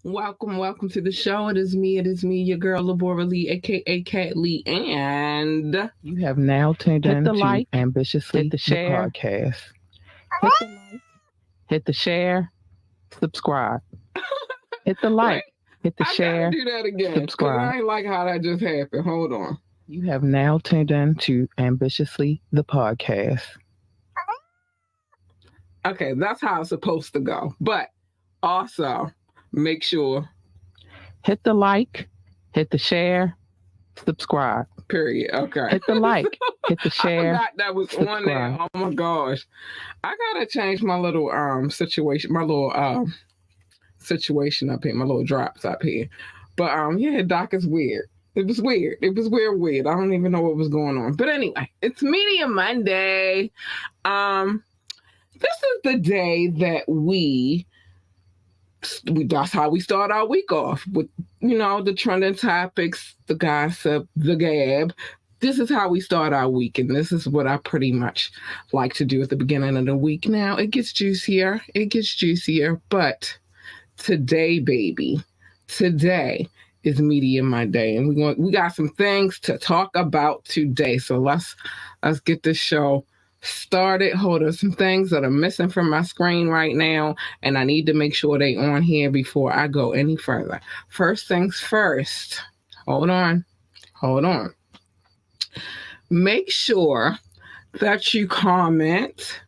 Welcome to the show. It is me, your girl, Labora Lee, aka Cat Lee, and You have now tuned hit in the to like, Ambitiously hit the the share, podcast. hit the like, hit the share, Subscribe. hit the Wait, like, hit the the I gotta share, do that again because subscribe. I ain't like how that just happened. Hold on. You have now tuned in to Ambitiously the podcast. Okay, that's how it's supposed to go. But also, make sure, Hit the like, hit the share, subscribe. period. Okay. Hit the like, hit the I share, forgot that was on there. subscribe. Oh my gosh. I gotta change my little situation, my little situation up here, my little drops up here. But yeah, Doc is weird. It was weird. It was weird. I don't even know what was going on. But anyway, it's Media Monday. This is the day that that's how we start our week off with, the trending topics, the gossip, the gab. This is how we start our week, and this is what I pretty much like to do at the beginning of the week. Now, it gets juicier, but today, baby, today is Media Monday, and we got some things to talk about today. So let's get this show started. Hold on, some things that are missing from my screen right now, and I need to make sure they on here before I go any further. First things first. Hold on. Make sure that you comment.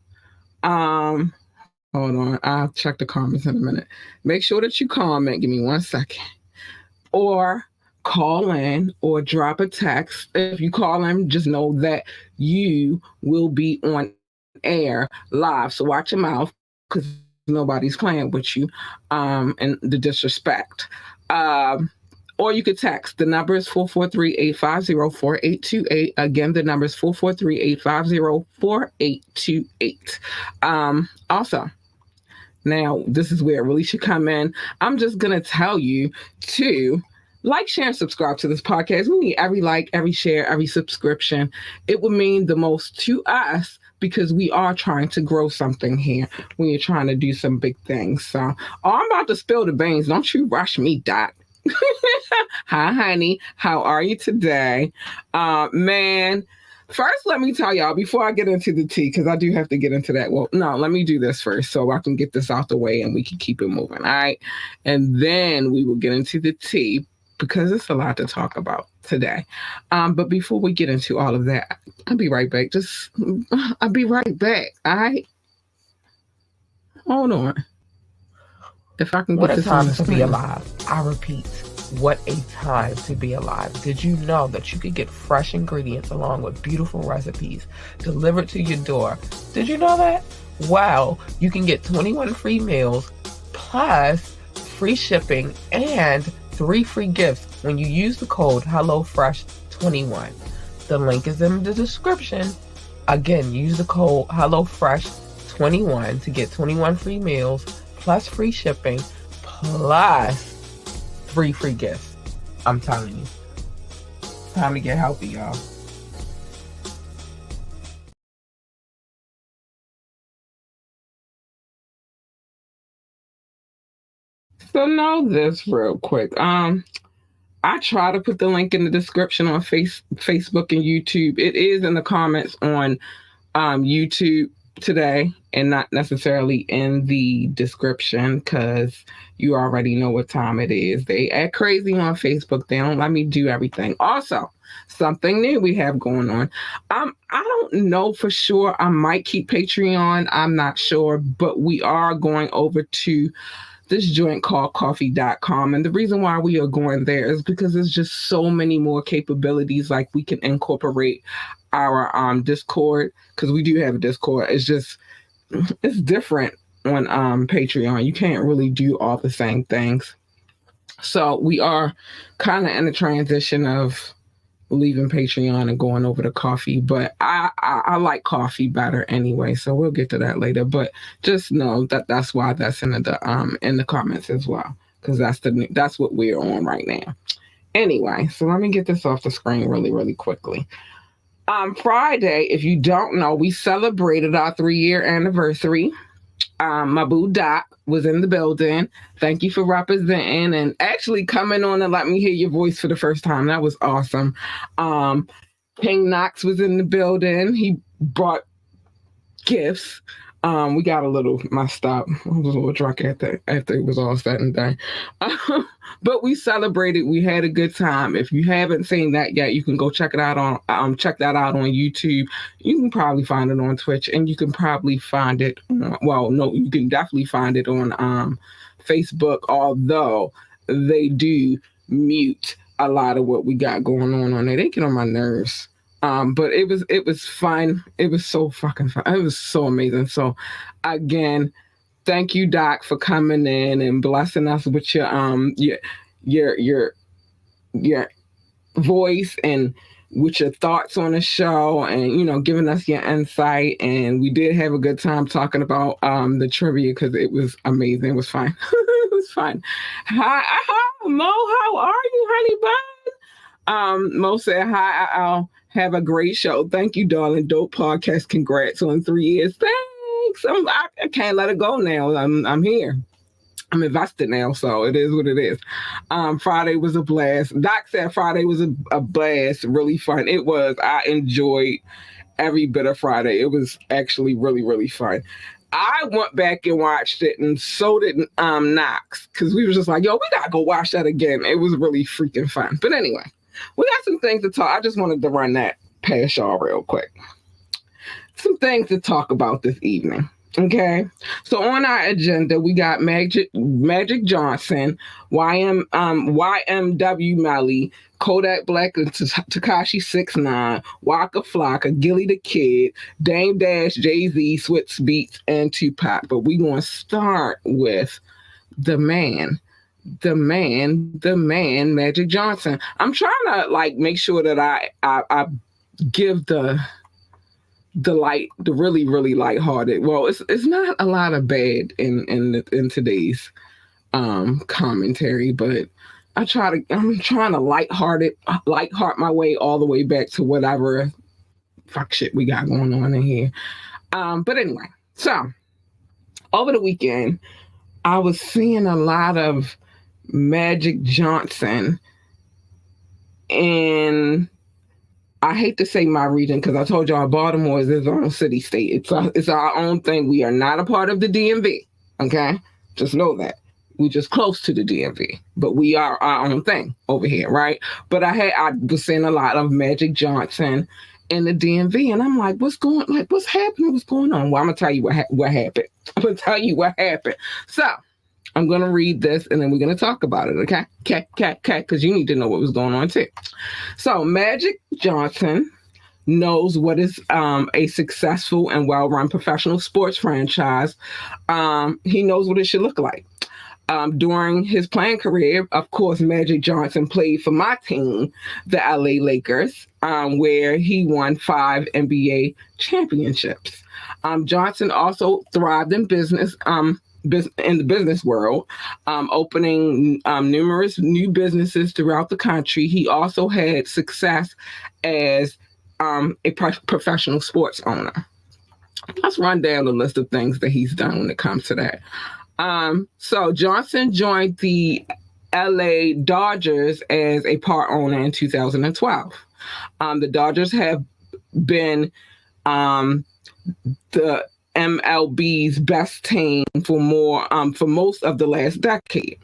Hold on, I'll check the comments in a minute. Make sure that you comment. Give me 1 second. Or call in or drop a text. If you call in, just know that you will be on air live. So watch your mouth because nobody's playing with you and the disrespect. Or you could text. The number is 443-850-4828. Again, the number is 443-850-4828. Also, now, this is where it really should come in. I'm just going to tell you to like, share, and subscribe to this podcast. We need every like, every share, every subscription. It would mean the most to us because we are trying to grow something here. We are trying to do some big things. So, I'm about to spill the beans. Don't you rush me, Doc. Hi, honey. How are you today? Man, first, let me tell y'all before I get into the tea, because I do have to get into that. Well, no, let me do this first so I can get this out the way and we can keep it moving. All right. And then we will get into the tea because it's a lot to talk about today. But before we get into all of that, I'll be right back. I'll be right back. All right. Hold on. If I can What get a this on time the to be screen. alive. I repeat, what a time to be alive. Did you know that you could get fresh ingredients along with beautiful recipes delivered to your door? Did you know that? Wow, you can get 21 free meals plus free shipping and 3 free gifts when you use the code HelloFresh21. The link is in the description. Again, use the code HelloFresh21 to get 21 free meals plus free shipping plus 3 free gifts. I'm telling you. Time to get healthy, y'all. So know this real quick. I try to put the link in the description on Facebook and YouTube. It is in the comments on YouTube today and not necessarily in the description because you already know what time it is. They act crazy on Facebook. They don't let me do everything. Also, something new we have going on. I don't know for sure. I might keep Patreon. I'm not sure, but we are going over to this joint called coffee.com. And the reason why we are going there is because there's just so many more capabilities. Like we can incorporate our Discord because we do have a Discord. It's different on Patreon. You can't really do all the same things. So we are kind of in a transition of leaving Patreon and going over to coffee, but I like coffee better anyway, so we'll get to that later. But just know that that's why that's in the comments as well, because that's what we're on right now. Anyway, so let me get this off the screen really quickly. Friday, if you don't know, we celebrated our 3-year anniversary. My boo Doc was in the building. Thank you for representing and actually coming on and let me hear your voice for the first time. That was awesome. Um, King Knox was in the building. He brought gifts. We got a little messed up. I was a little drunk after it was all said and done. But we celebrated. We had a good time. If you haven't seen that yet, you can go check it out on check that out on YouTube. You can probably find it on Twitch, and you can probably find it. Well, no, you can definitely find it on Facebook. Although they do mute a lot of what we got going on there. They get on my nerves. But it was fun. It was so fucking fun. It was so amazing. So again, thank you, Doc, for coming in and blessing us with your voice and with your thoughts on the show and giving us your insight. And we did have a good time talking about the trivia because it was amazing. It was fun. It was fun. Hi, Mo, how are you, honey bun? Mo said hi. I'll have a great show. Thank you, darling. Dope podcast. Congrats on 3 years. Thanks. I can't let it go now. I'm here. I'm invested now, so it is what it is. Friday was a blast. Doc said Friday was a blast. Really fun. It was. I enjoyed every bit of Friday. It was actually really, really fun. I went back and watched it, and so did Knox, because we were just like, yo, we gotta go watch that again. It was really freaking fun. But anyway, we got some things to talk. I just wanted to run that past y'all real quick. Some things to talk about this evening. Okay, so on our agenda, we got Magic Johnson, YMW Melly, Kodak Black and Tekashi 6ix9ine, Waka Flocka, Gilly the Kid, Dame Dash, Jay-Z, Swizz Beatz, and Tupac. But we going to start with the man, Magic Johnson. I'm trying to make sure that I give the really, really lighthearted. Well, it's not a lot of bad in today's commentary, but I'm trying to lightheart my way all the way back to whatever fuck shit we got going on in here. But anyway, so over the weekend, I was seeing a lot of Magic Johnson in, I hate to say my region because I told y'all Baltimore is its own city state. It's our own thing. We are not a part of the DMV. Okay, just know that. We just close to the DMV, but we are our own thing over here, right? But I was seeing a lot of Magic Johnson in the DMV, and I'm like, what's happening? What's going on? Well, I'm gonna tell you what happened. I'm gonna tell you what happened. So I'm gonna read this, and then we're gonna talk about it. Okay, because you need to know what was going on too. So Magic Johnson knows what is a successful and well-run professional sports franchise. He knows what it should look like. During his playing career, of course, Magic Johnson played for my team, the LA Lakers, where he won 5 NBA championships. Johnson also thrived in business, in the business world, opening numerous new businesses throughout the country. He also had success as a professional sports owner. Let's run down the list of things that he's done when it comes to that. So Johnson joined the LA Dodgers as a part owner in 2012. The Dodgers have been the MLB's best team for most of the last decade.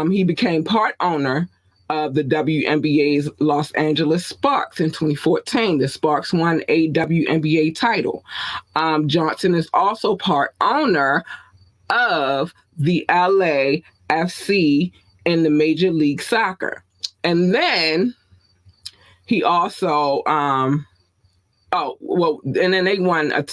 He became part owner of the WNBA's Los Angeles Sparks in 2014. The Sparks won a WNBA title. Johnson is also part owner of the LAFC in the Major League Soccer. And then he also, and then they won a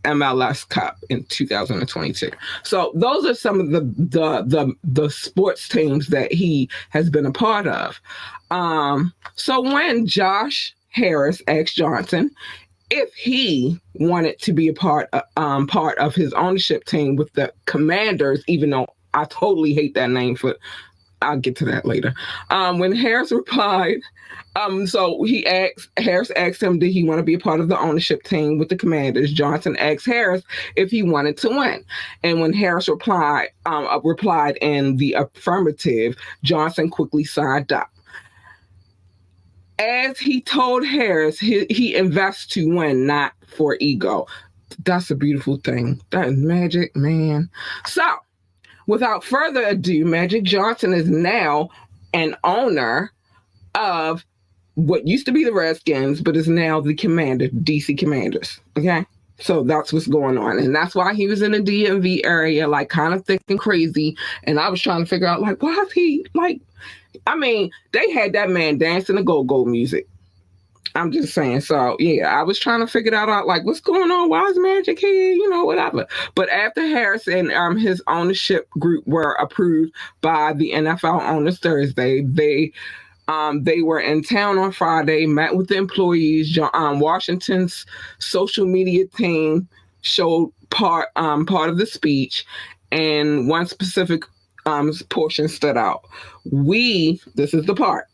MLS Cup in 2022. So those are some of the sports teams that he has been a part of. So when Josh Harris asked Johnson if he wanted to be a part of his ownership team with the Commanders, even though I totally hate that name for I'll get to that later. When Harris replied, so Harris asked him, did he want to be a part of the ownership team with the Commanders? Johnson asked Harris if he wanted to win. And when Harris replied in the affirmative, Johnson quickly signed up. As he told Harris, he invests to win, not for ego. That's a beautiful thing. That is magic, man. So, without further ado, Magic Johnson is now an owner of what used to be the Redskins, but is now the DC Commanders. Okay? So that's what's going on. And that's why he was in the DMV area, like kind of thick and crazy. And I was trying to figure out, like, why is he like, I mean, they had that man dancing to go-go music. I'm just saying. So, yeah, I was trying to figure that out, like, what's going on? Why is Magic here? You know, whatever. But after Harris and his ownership group were approved by the NFL owners Thursday, they were in town on Friday, met with the employees. Washington's social media team showed part of the speech, and one specific portion stood out. This is the part.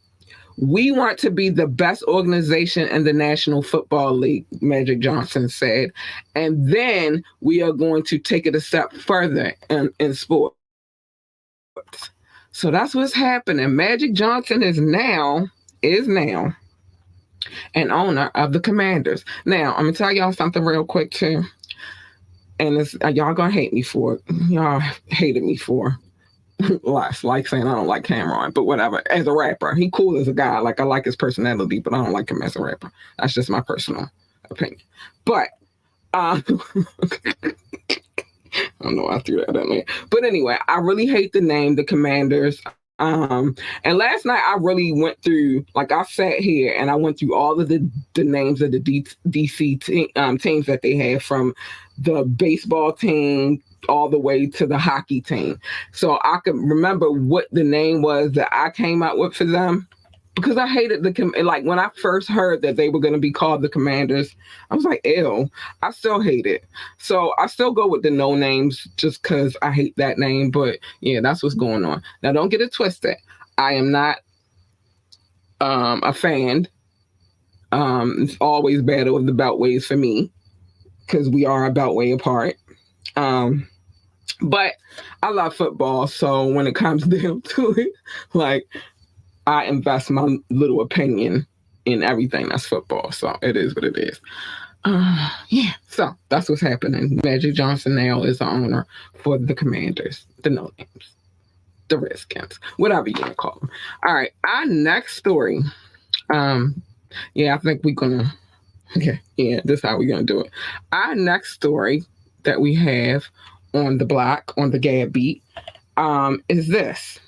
We want to be the best organization in the National Football League, Magic Johnson said. And then we are going to take it a step further in sports. So that's what's happening. Magic Johnson is now an owner of the Commanders. Now, I'm going to tell y'all something real quick, too. And y'all going to hate me for it. Y'all hated me for like saying I don't like Cameron, but whatever. As a rapper, he cool as a guy. Like, I like his personality, but I don't like him as a rapper. That's just my personal opinion. But I don't know why I threw that in there. But anyway, I really hate the name, the Commanders. And last night I really went through, like, I sat here and I went through all of the names of the DC teams that they have, from the baseball team all the way to the hockey team. So I could remember what the name was that I came up with for them, because I hated like when I first heard that they were going to be called the Commanders, I was like, ew, I still hate it. So I still go with the no names just because I hate that name. But yeah, that's what's going on. Now, don't get it twisted. I am not a fan. It's always battle of the beltways for me, because we are a beltway apart. But I love football, so when it comes down to it, like, I invest my little opinion in everything that's football. So it is what it is. Yeah, so that's what's happening. Magic Johnson now is the owner for the Commanders, the no names, the Redskins, whatever you want to call them. All right, our next story. Yeah, I think we're gonna. Okay, yeah, this is how we're gonna do it. Our next story that we have on the block, on the GAB beat, is this.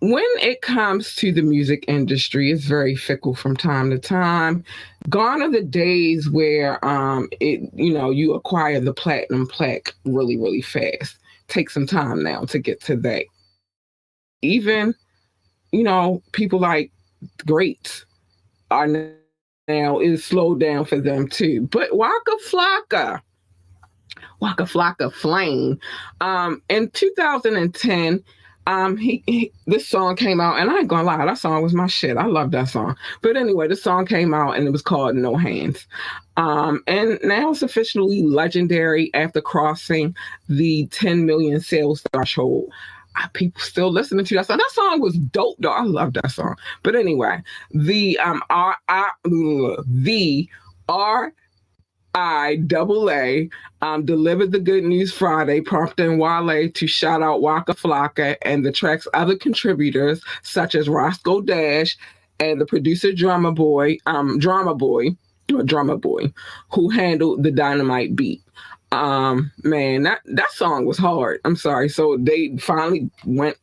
When it comes to the music industry, it's very fickle from time to time. Gone are the days where you acquire the platinum plaque really, really fast. Take some time now to get to that. Even, people like greats are now, is slowed down for them too. But Waka Flocka Flame, in 2010, this song came out, and I ain't gonna lie, that song was my shit. I love that song. But anyway, the song came out and it was called No Hands. And now it's officially legendary after crossing the 10 million sales threshold. People still listening to that song. That song was dope, though. I love that song. But anyway, the RIAA delivered the good news Friday, prompting Wale to shout out Waka Flocka and the track's other contributors, such as Roscoe Dash and the producer Drummer Boy, who handled the Dynamite beat. Man, that song was hard. I'm sorry. So they finally went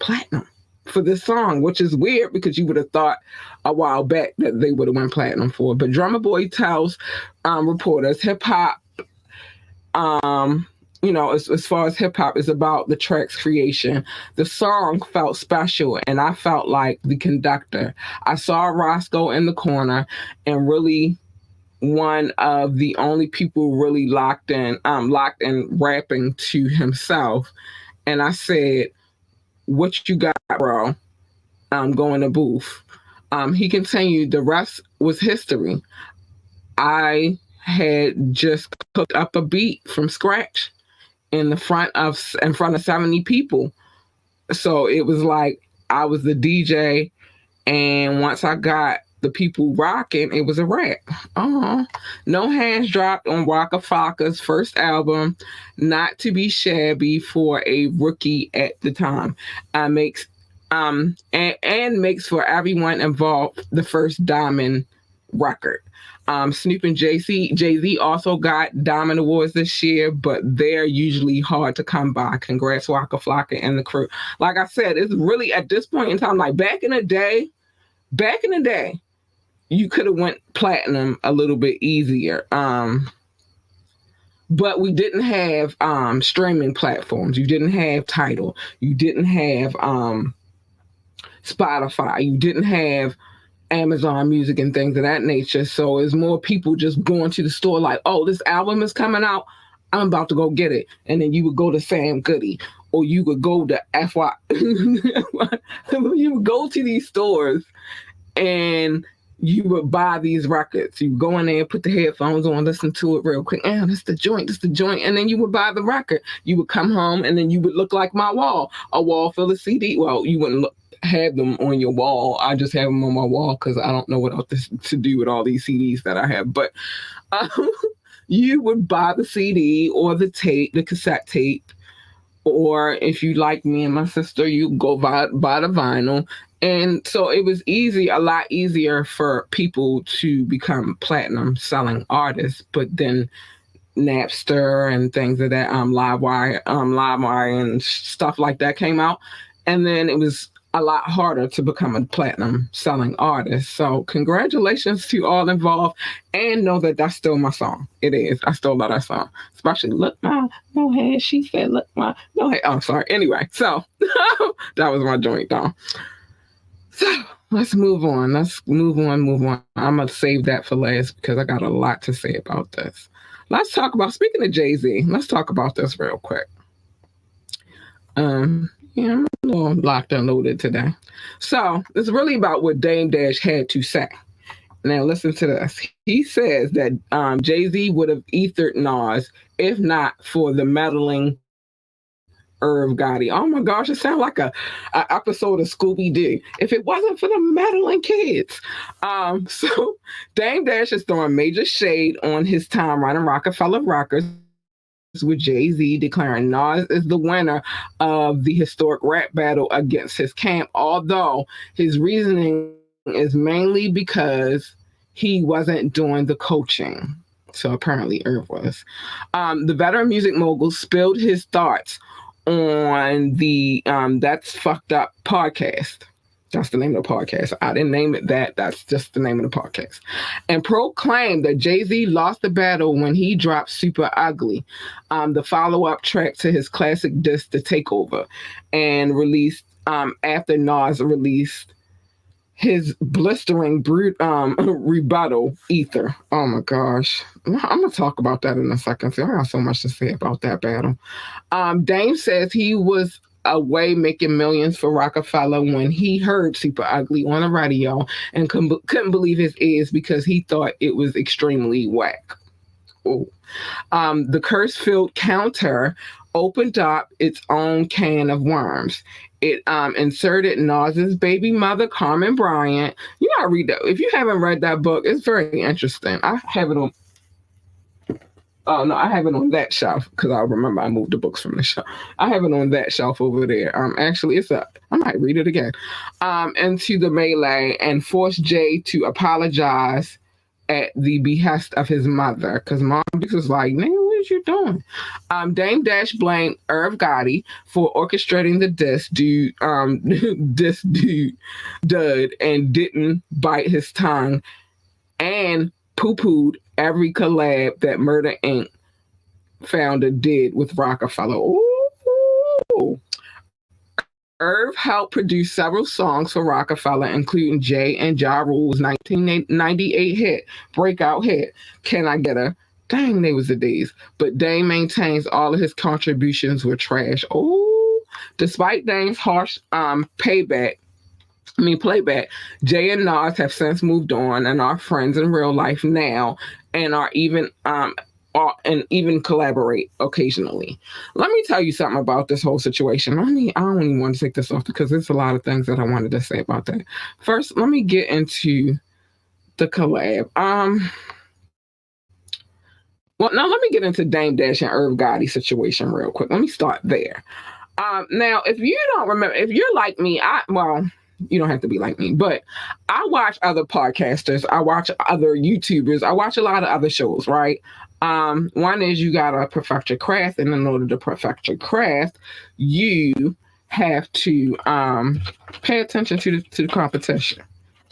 platinum for this song, which is weird because you would have thought a while back that they would have went platinum for. But Drummer Boy tells reporters hip hop, as far as hip hop is about the track's creation, the song felt special and I felt like the conductor. I saw Roscoe in the corner and really one of the only people really locked in rapping to himself. And I said, what you got, bro? Go in the booth. He continued, the rest was history. I had just cooked up a beat from scratch in front of 70 people. So it was like I was the DJ, and once I got the people rocking, it was a wrap. No hands dropped on Waka Flocka's first album, not to be shabby for a rookie at the time. Makes and makes for everyone involved the first Diamond record. Snoop and Jay-Z also got Diamond Awards this year, but they're usually hard to come by. Congrats, Waka Flocka and the crew. Like I said, it's really at this point in time, like back in the day, you could have went platinum a little bit easier. But we didn't have streaming platforms. You didn't have Tidal. You didn't have Spotify. You didn't have Amazon Music and things of that nature. So it's more people just going to the store like, oh, this album is coming out. I'm about to go get it. And then you would go to Sam Goody, or you would go to FY. You would go to these stores and you would buy these records. You would go in there, put the headphones on, listen to it real quick. This the joint. And then you would buy the record. You would come home and then you would look like my wall, a wall full of CD. Well, you wouldn't have them on your wall. I just have them on my wall because I don't know what else to do with all these CDs that I have. But you would buy the CD or the tape, the cassette tape, or if you like me and my sister, you go buy the vinyl. And so it was a lot easier for people to become platinum selling artists. But then Napster and things of that, LiveWire and stuff like that came out. And then it was a lot harder to become a platinum selling artist. So congratulations to all involved, and know that that's still my song. It is. I still love that song. Especially Look My No Head. She said, Look My No Head. Oh, sorry. Anyway, so that was my joint though. So let's move on. I'm going to save that for last because I got a lot to say about this. Let's talk about, speaking of Jay-Z, let's talk about this real quick. Yeah, I'm a little locked and loaded today. So it's really about what Dame Dash had to say. Now listen to this. He says that Jay-Z would have ethered Nas if not for the meddling Irv Gotti. Oh my gosh, it sounds like a episode of Scooby-Doo. If it wasn't for the meddling kids. So Dame Dash is throwing major shade on his time running Rockefeller Records, with Jay-Z declaring Nas is the winner of the historic rap battle against his camp, although his reasoning is mainly because he wasn't doing the coaching. So apparently Irv was. The veteran music mogul spilled his thoughts on the That's Fucked Up podcast. That's the name of the podcast. I didn't name it that. That's just the name of the podcast. And proclaimed that Jay-Z lost the battle when he dropped Super Ugly, the follow-up track to his classic disc, The Takeover, and released after Nas released his blistering rebuttal, Ether. Oh my gosh. I'm going to talk about that in a second. See, I got so much to say about that battle. Dame says he was away making millions for Rockefeller when he heard Super Ugly on the radio and couldn't believe his ears because he thought it was extremely whack. The curse-filled counter opened up its own can of worms. It inserted Nas's baby mother, Carmen Bryant. You gotta read that. If you haven't read that book, it's very interesting. I have it on. Oh no, I have it on that shelf because I remember I moved the books from the shelf. I have it on that shelf over there. Actually, I might read it again. Into the melee and forced Jay to apologize at the behest of his mother because Mom was like, "Nigga, what are you doing?" Dame Dash blamed Irv Gotti for orchestrating the diss dud and didn't bite his tongue and poo-pooed every collab that Murder Inc. founder did with Rockefeller. Ooh. Irv helped produce several songs for Rockefeller, including Jay and Ja Rule's 1998 breakout hit, Can I Get a... Dang, they was the days. But Dame maintains all of his contributions were trash. Oh, Despite Dame's harsh playback, Jay and Nas have since moved on and are friends in real life now, and and even collaborate occasionally. Let me tell you something about this whole situation. I don't even want to take this off because there's a lot of things that I wanted to say about that. First, let me get into the collab. Well, now let me get into Dame Dash and Irv Gotti situation real quick. Let me start there. Now, if you don't remember, if you're like me, you don't have to be like me, but I watch other podcasters, I watch other YouTubers, I watch a lot of other shows, right? One is you gotta perfect your craft, and in order to perfect your craft, you have to pay attention to the competition.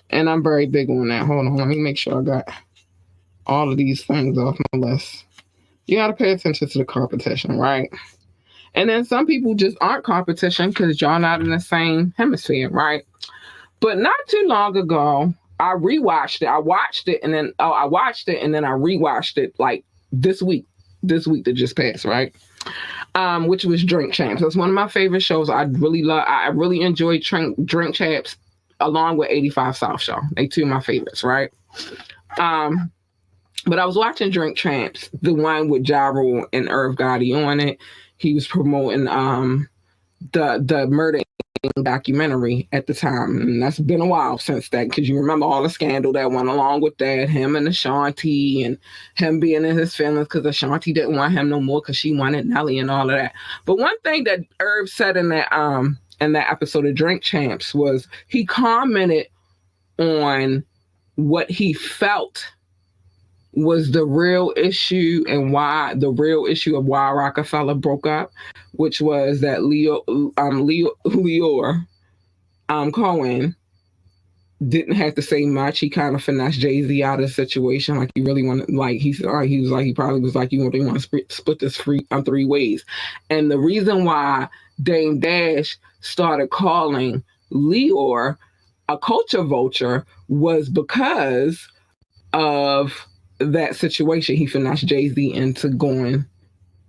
And I'm very big on that. Hold on, let me make sure I got all of these things off my list. You gotta pay attention to the competition, right? And then some people just aren't competition because y'all not in the same hemisphere, right? But not too long ago, I rewatched it. I watched it and then I rewatched it like this week that just passed, right? Which was Drink Champs. That's one of my favorite shows. I really love. I really enjoy Drink Champs along with 85 South Show. They two of my favorites, right? But I was watching Drink Champs, the one with Ja Rule and Irv Gotti on it. He was promoting the murder documentary at the time, and that's been a while since that, because you remember all the scandal that went along with that, him and Ashanti, and him being in his feelings because Ashanti didn't want him no more because she wanted Nelly and all of that. But one thing that Irv said in that episode of Drink Champs was he commented on what he felt was the real issue and why the real issue of why Rockefeller broke up, which was that Leor Cohen didn't have to say much. He kind of finessed Jay-Z out of the situation. Like he really wanted, like he probably was like, you want to split this three ways. And the reason why Dame Dash started calling Leor a culture vulture was because of that situation. He finessed Jay-Z into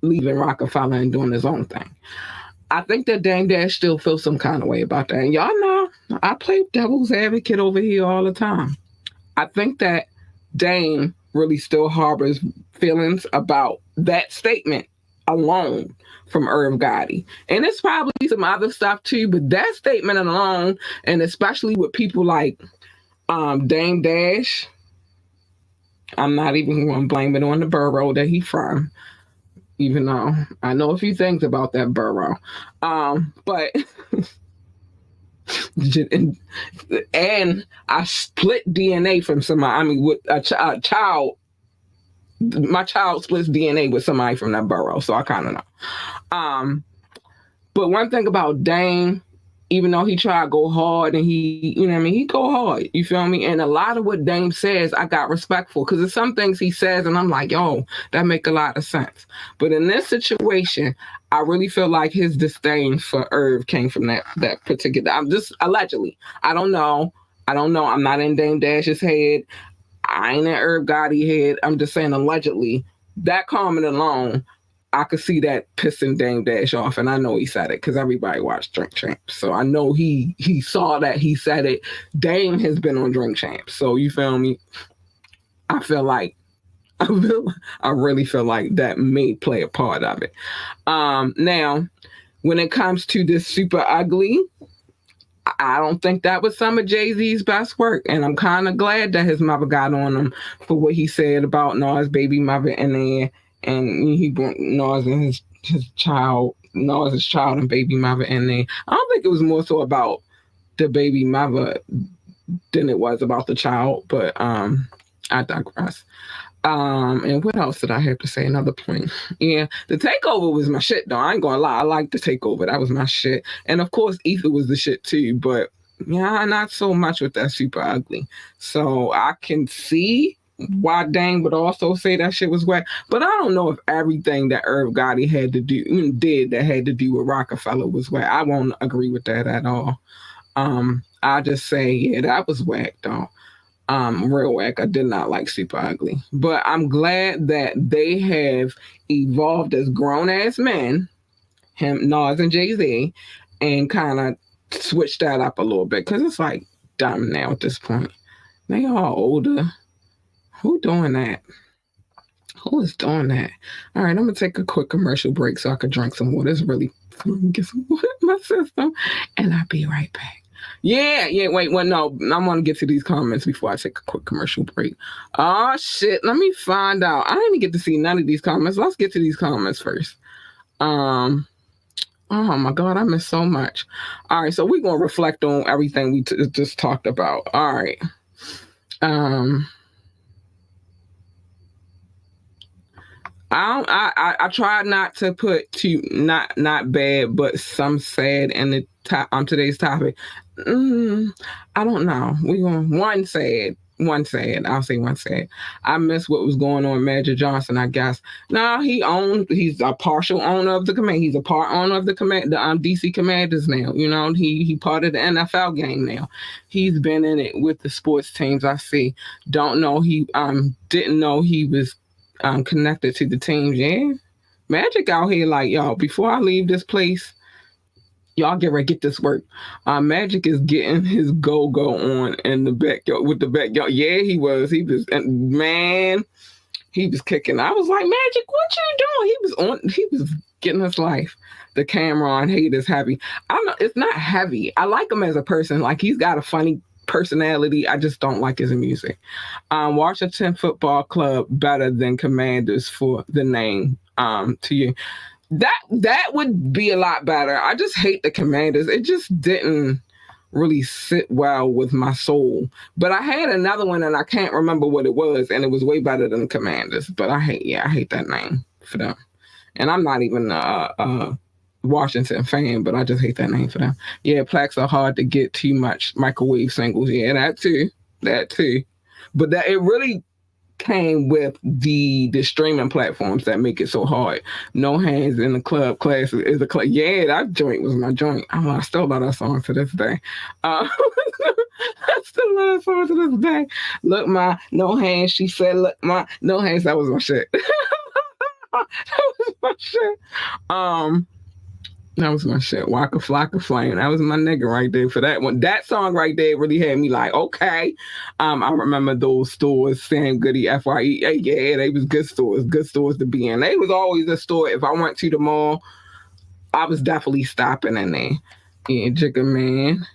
leaving Rockefeller and doing his own thing. I think that Dame Dash still feels some kind of way about that. And y'all know I play devil's advocate over here all the time. I think that Dame really still harbors feelings about that statement alone from Irv Gotti. And it's probably some other stuff too, but that statement alone, and especially with people like Dame Dash, I'm not even going to blame it on the borough that he's from, even though I know a few things about that borough. But and I split DNA from somebody. I mean, with a child, my child splits DNA with somebody from that borough, so I kind of know. But one thing about Dame, even though he tried to go hard and he go hard, you feel me? And a lot of what Dame says, I got respect for, because there's some things he says and I'm like, yo, that make a lot of sense. But in this situation, I really feel like his disdain for Irv came from that particular, I'm just allegedly. I don't know. I'm not in Dame Dash's head. I ain't in Irv Gotti head. I'm just saying allegedly. That comment alone, I could see that pissing Dame Dash off, and I know he said it because everybody watched Drink Champs. So I know he saw that, he said it. Dame has been on Drink Champs, so you feel me? I really feel like that may play a part of it. Now, when it comes to this Super Ugly, I don't think that was some of Jay-Z's best work, and I'm kind of glad that his mother got on him for what he said about Nas' baby mother in there. And he brought Nas and his child and baby mother in there. I don't think it was more so about the baby mother than it was about the child, but I digress. And what else did I have to say? Another point. Yeah, the takeover was my shit, though. I ain't gonna lie. I liked the takeover. That was my shit. And of course, Ether was the shit too, but yeah, not so much with that Super Ugly. So I can see why Dame would also say that shit was whack. But I don't know if everything that Irv Gotti did that had to do with Rockefeller was whack. I won't agree with that at all. I just say, yeah, that was whack, though. Real whack. I did not like Super Ugly. But I'm glad that they have evolved as grown-ass men, him, Nas, and Jay-Z, and kind of switch that up a little bit because it's like dumb now at this point. They all older. Who doing that? Who is doing that? All right, I'm gonna take a quick commercial break so I can drink some water. It's really get some water in my system, and I'll be right back. Yeah. Wait, well, no, I want to get to these comments before I take a quick commercial break. Oh shit, let me find out. I didn't get to see none of these comments. Let's get to these comments first. Oh my God, I missed so much. All right, so we're gonna reflect on everything we just talked about. All right. I tried not to put too not bad, but some sad in the today's topic. I don't know. We going one sad. I'll say one sad. I miss what was going on with Magic Johnson, I guess. No, he's a partial owner of the command. He's a part owner of the command, the DC Commanders now. You know, he part of the NFL game now. He's been in it with the sports teams. I see. Don't know he didn't know he was connected to the teams. Yeah. Magic out here like, y'all, before I leave this place, y'all get this work. Magic is getting his go on in the backyard with the backyard. Yeah, he was, man, he was kicking. I was like, Magic, what you doing? He was getting his life. The Cameron hate is heavy. It's not heavy. I like him as a person. Like, he's got a funny personality. I just don't like his music. Washington Football Club better than Commanders for the name. To you, that would be a lot better. I just hate the Commanders. It just didn't really sit well with my soul. But I had another one and I can't remember what it was, and it was way better than the Commanders. But I hate that name for them. And I'm not even Washington fan, but I just hate that name for them. Yeah, plaques are hard to get, too much microwave singles. Yeah, that too. But that it really came with the streaming platforms that make it so hard. No Hands in the Club class is a club. Yeah, that joint was my joint. I still love that song to this day. I still love that song to this day. Look, my no hands. She said, "Look, my no hands." That was my shit. That was my shit. That was my shit. Waka Flocka Flame. That was my nigga right there for that one. That song right there really had me like, okay. I remember those stores, Sam Goody, FYE. Yeah, they was good stores to be in. They was always a store. If I went to the mall, I was definitely stopping in there. Yeah, Jigga Man.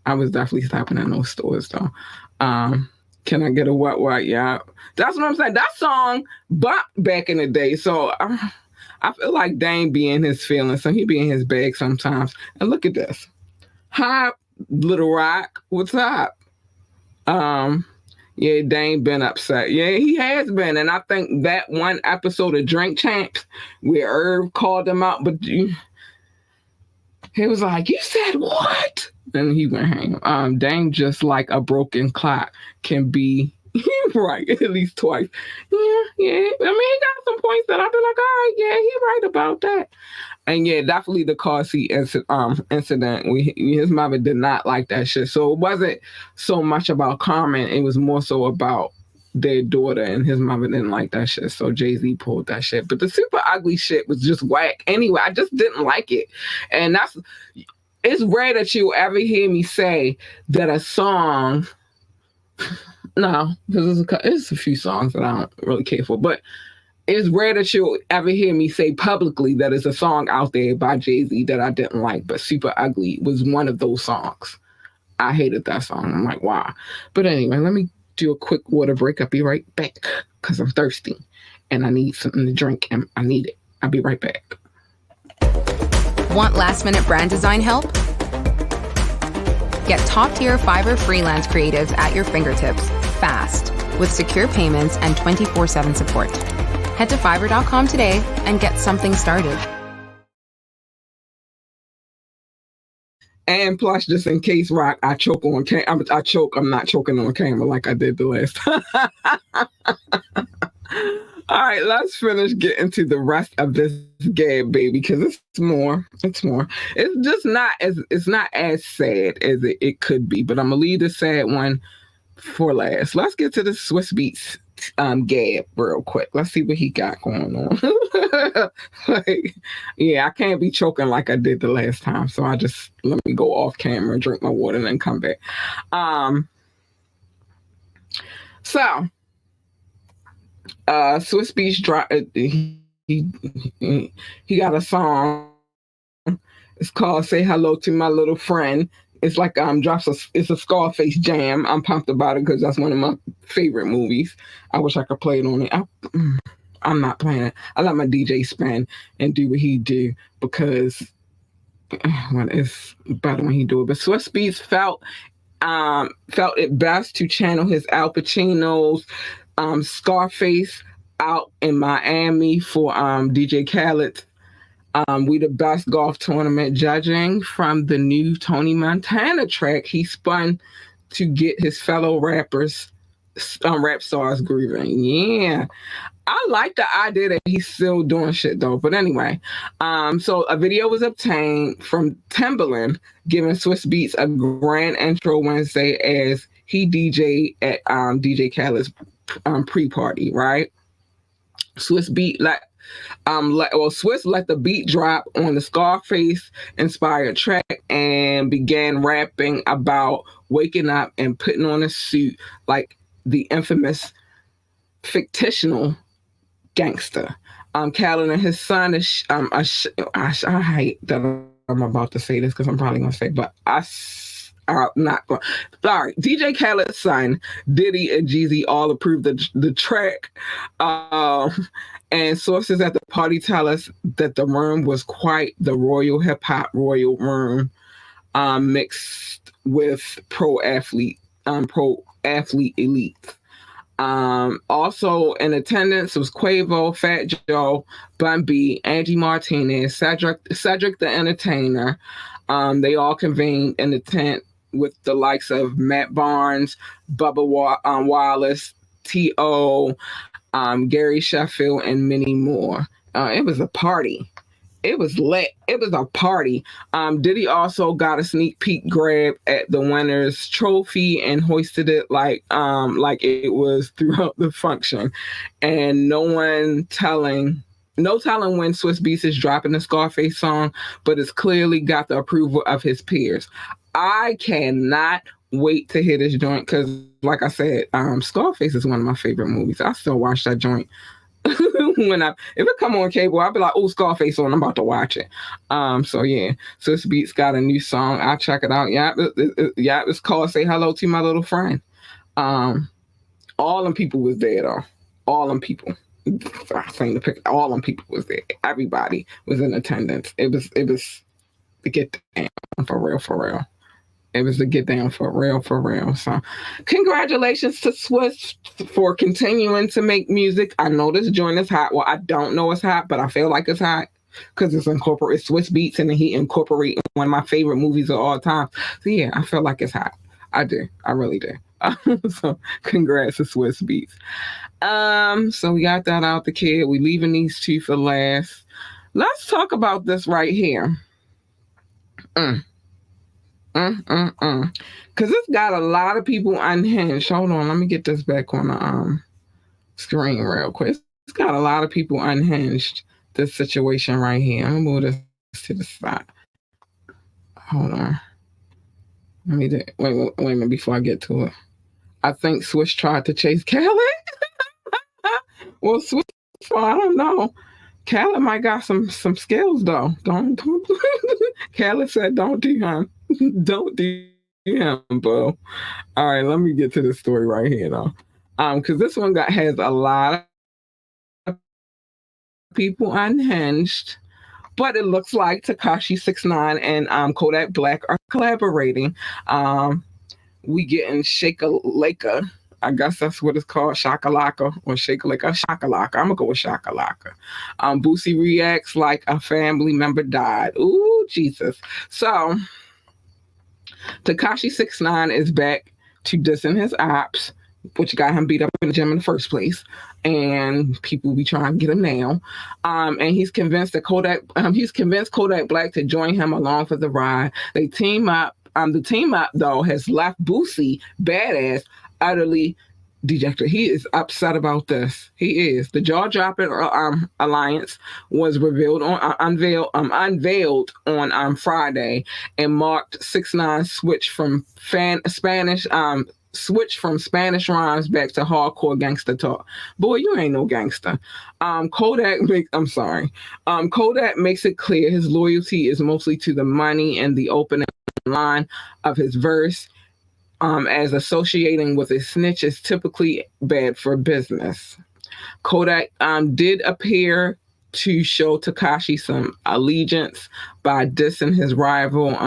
I was definitely stopping in those stores though. Can I get a what? Yeah. That's what I'm saying. That song, but back in the day. So I feel like Dame be in his feelings, so he be in his bag sometimes. And look at this. Hi, Little Rock. What's up? Yeah, Dame been upset. Yeah, he has been. And I think that one episode of Drink Champs where Irv called him out, but he was like, you said what? And he went hang. Dame, just like a broken clock, can be right at least twice. Yeah. I mean, he got some points that I'd be like, all right, yeah, he's right about that. And yeah, definitely the car seat incident. His mother did not like that shit. So it wasn't so much about Carmen. It was more so about their daughter, and his mother didn't like that shit. So Jay-Z pulled that shit. But the super ugly shit was just whack. Anyway, I just didn't like it. And it's rare that you ever hear me say that a song. No, because there's a few songs that I don't really care for, but it's rare that you'll ever hear me say publicly that it's a song out there by Jay-Z that I didn't like, but Super Ugly was one of those songs. I hated that song. I'm like, wow. But anyway, let me do a quick water break. I'll be right back because I'm thirsty and I need something to drink and I need it. I'll be right back. Want last-minute brand design help? Get top-tier Fiverr freelance creatives at your fingertips fast with secure payments and 24/7 support. Head to Fiverr.com today and get something started. And plus, just in case, Rock, I choke on camera. I'm not choking on camera like I did the last time. All right, let's finish getting to the rest of this GAB, baby, because it's more. It's just not as sad as it could be, but I'm gonna leave the sad one for last. Let's get to the Swiss Beats GAB real quick. Let's see what he got going on. Like, yeah, I can't be choking like I did the last time. So let me go off camera, drink my water, and then come back. So Swiss Beats dropped. He got a song. It's called "Say Hello to My Little Friend." It's like it's a Scarface jam. I'm pumped about it because that's one of my favorite movies. I wish I could play it on it. I'm not playing it. I let my DJ spin and do what he do because it's better when he do it. But Swiss Beats felt it best to channel his Al Pacino's Scarface out in Miami for DJ Khaled's We the Best Golf Tournament judging from the new Tony Montana track he spun to get his fellow rap stars grooving. Yeah. I like the idea that he's still doing shit though. But anyway, so a video was obtained from Timbaland giving Swiss Beats a grand intro Wednesday as he DJ'd at DJ Khaled's pre-party, right? Swiss let the beat drop on the Scarface inspired track and began rapping about waking up and putting on a suit like the infamous fictional gangster. Khaled and his son is I hate that I'm about to say this because I'm probably gonna say, but I'm not going. Sorry, DJ Khaled's son, Diddy and Jeezy all approved the track. And sources at the party tell us that the room was quite the royal hip hop royal room, mixed with pro athlete elite. Also in attendance was Quavo, Fat Joe, Bun B, Angie Martinez, Cedric the Entertainer. They all convened in the tent with the likes of Matt Barnes, Bubba Wallace, T.O., Gary Sheffield, and many more. It was a party. It was lit. It was a party. Diddy also got a sneak peek grab at the winner's trophy and hoisted it like it was throughout the function. And no telling when Swiss Beats is dropping the Scarface song, but it's clearly got the approval of his peers. I cannot wait to hear this joint because, like I said, Scarface is one of my favorite movies. I still watch that joint. If it come on cable, I'll be like, oh, Scarface on, I'm about to watch it. So yeah, Swiss Beats got a new song. I'll check it out. Yeah, it's called "Say Hello to My Little Friend." All them people was there though. All them people. I seen the picture. All them people was there. Everybody was in attendance. It was to get down for real. It was to get down for real. So congratulations to Swiss for continuing to make music. I know this joint is hot. Well, I don't know it's hot, but I feel like it's hot because it's Swiss Beats and he incorporated one of my favorite movies of all time. So yeah, I feel like it's hot. I do. I really do. So congrats to Swiss Beats. So we got that out the kid. We leaving these two for last. Let's talk about this right here. Because it's got a lot of people unhinged. Hold on, let me get this back on the screen real quick. It's got a lot of people unhinged, this situation right here. I'm going to move this to the side. Hold on. Let me wait a minute before I get to it. I think Swiss tried to chase Khaled. Well, Swiss, I don't know. Khaled might got some skills though. Don't. Khaled said, "Don't do him. Don't do him, bro." All right, let me get to the story right here though, because this one has a lot of people unhinged, but it looks like Tekashi 6ix9ine and Kodak Black are collaborating. We getting Shakalaka. I guess that's what it's called, Shakalaka or Shakalaka. Shakalaka. I'm gonna go with Shakalaka. Boosie reacts like a family member died. Ooh, Jesus. So Tekashi 6ix9ine is back to dissing his ops, which got him beat up in the gym in the first place, and people be trying to get him now. And he's convinced Kodak Black to join him along for the ride. They team up. The team up though has left Boosie Badass utterly dejected. He is upset about this. He is. The jaw dropping alliance was unveiled on Friday and marked 6ix9ine switch from Spanish rhymes back to hardcore gangster talk. Boy, you ain't no gangster. Kodak makes it clear his loyalty is mostly to the money, and the opening line of his verse, as associating with a snitch is typically bad for business. Kodak did appear to show Tekashi some allegiance by dissing his rival,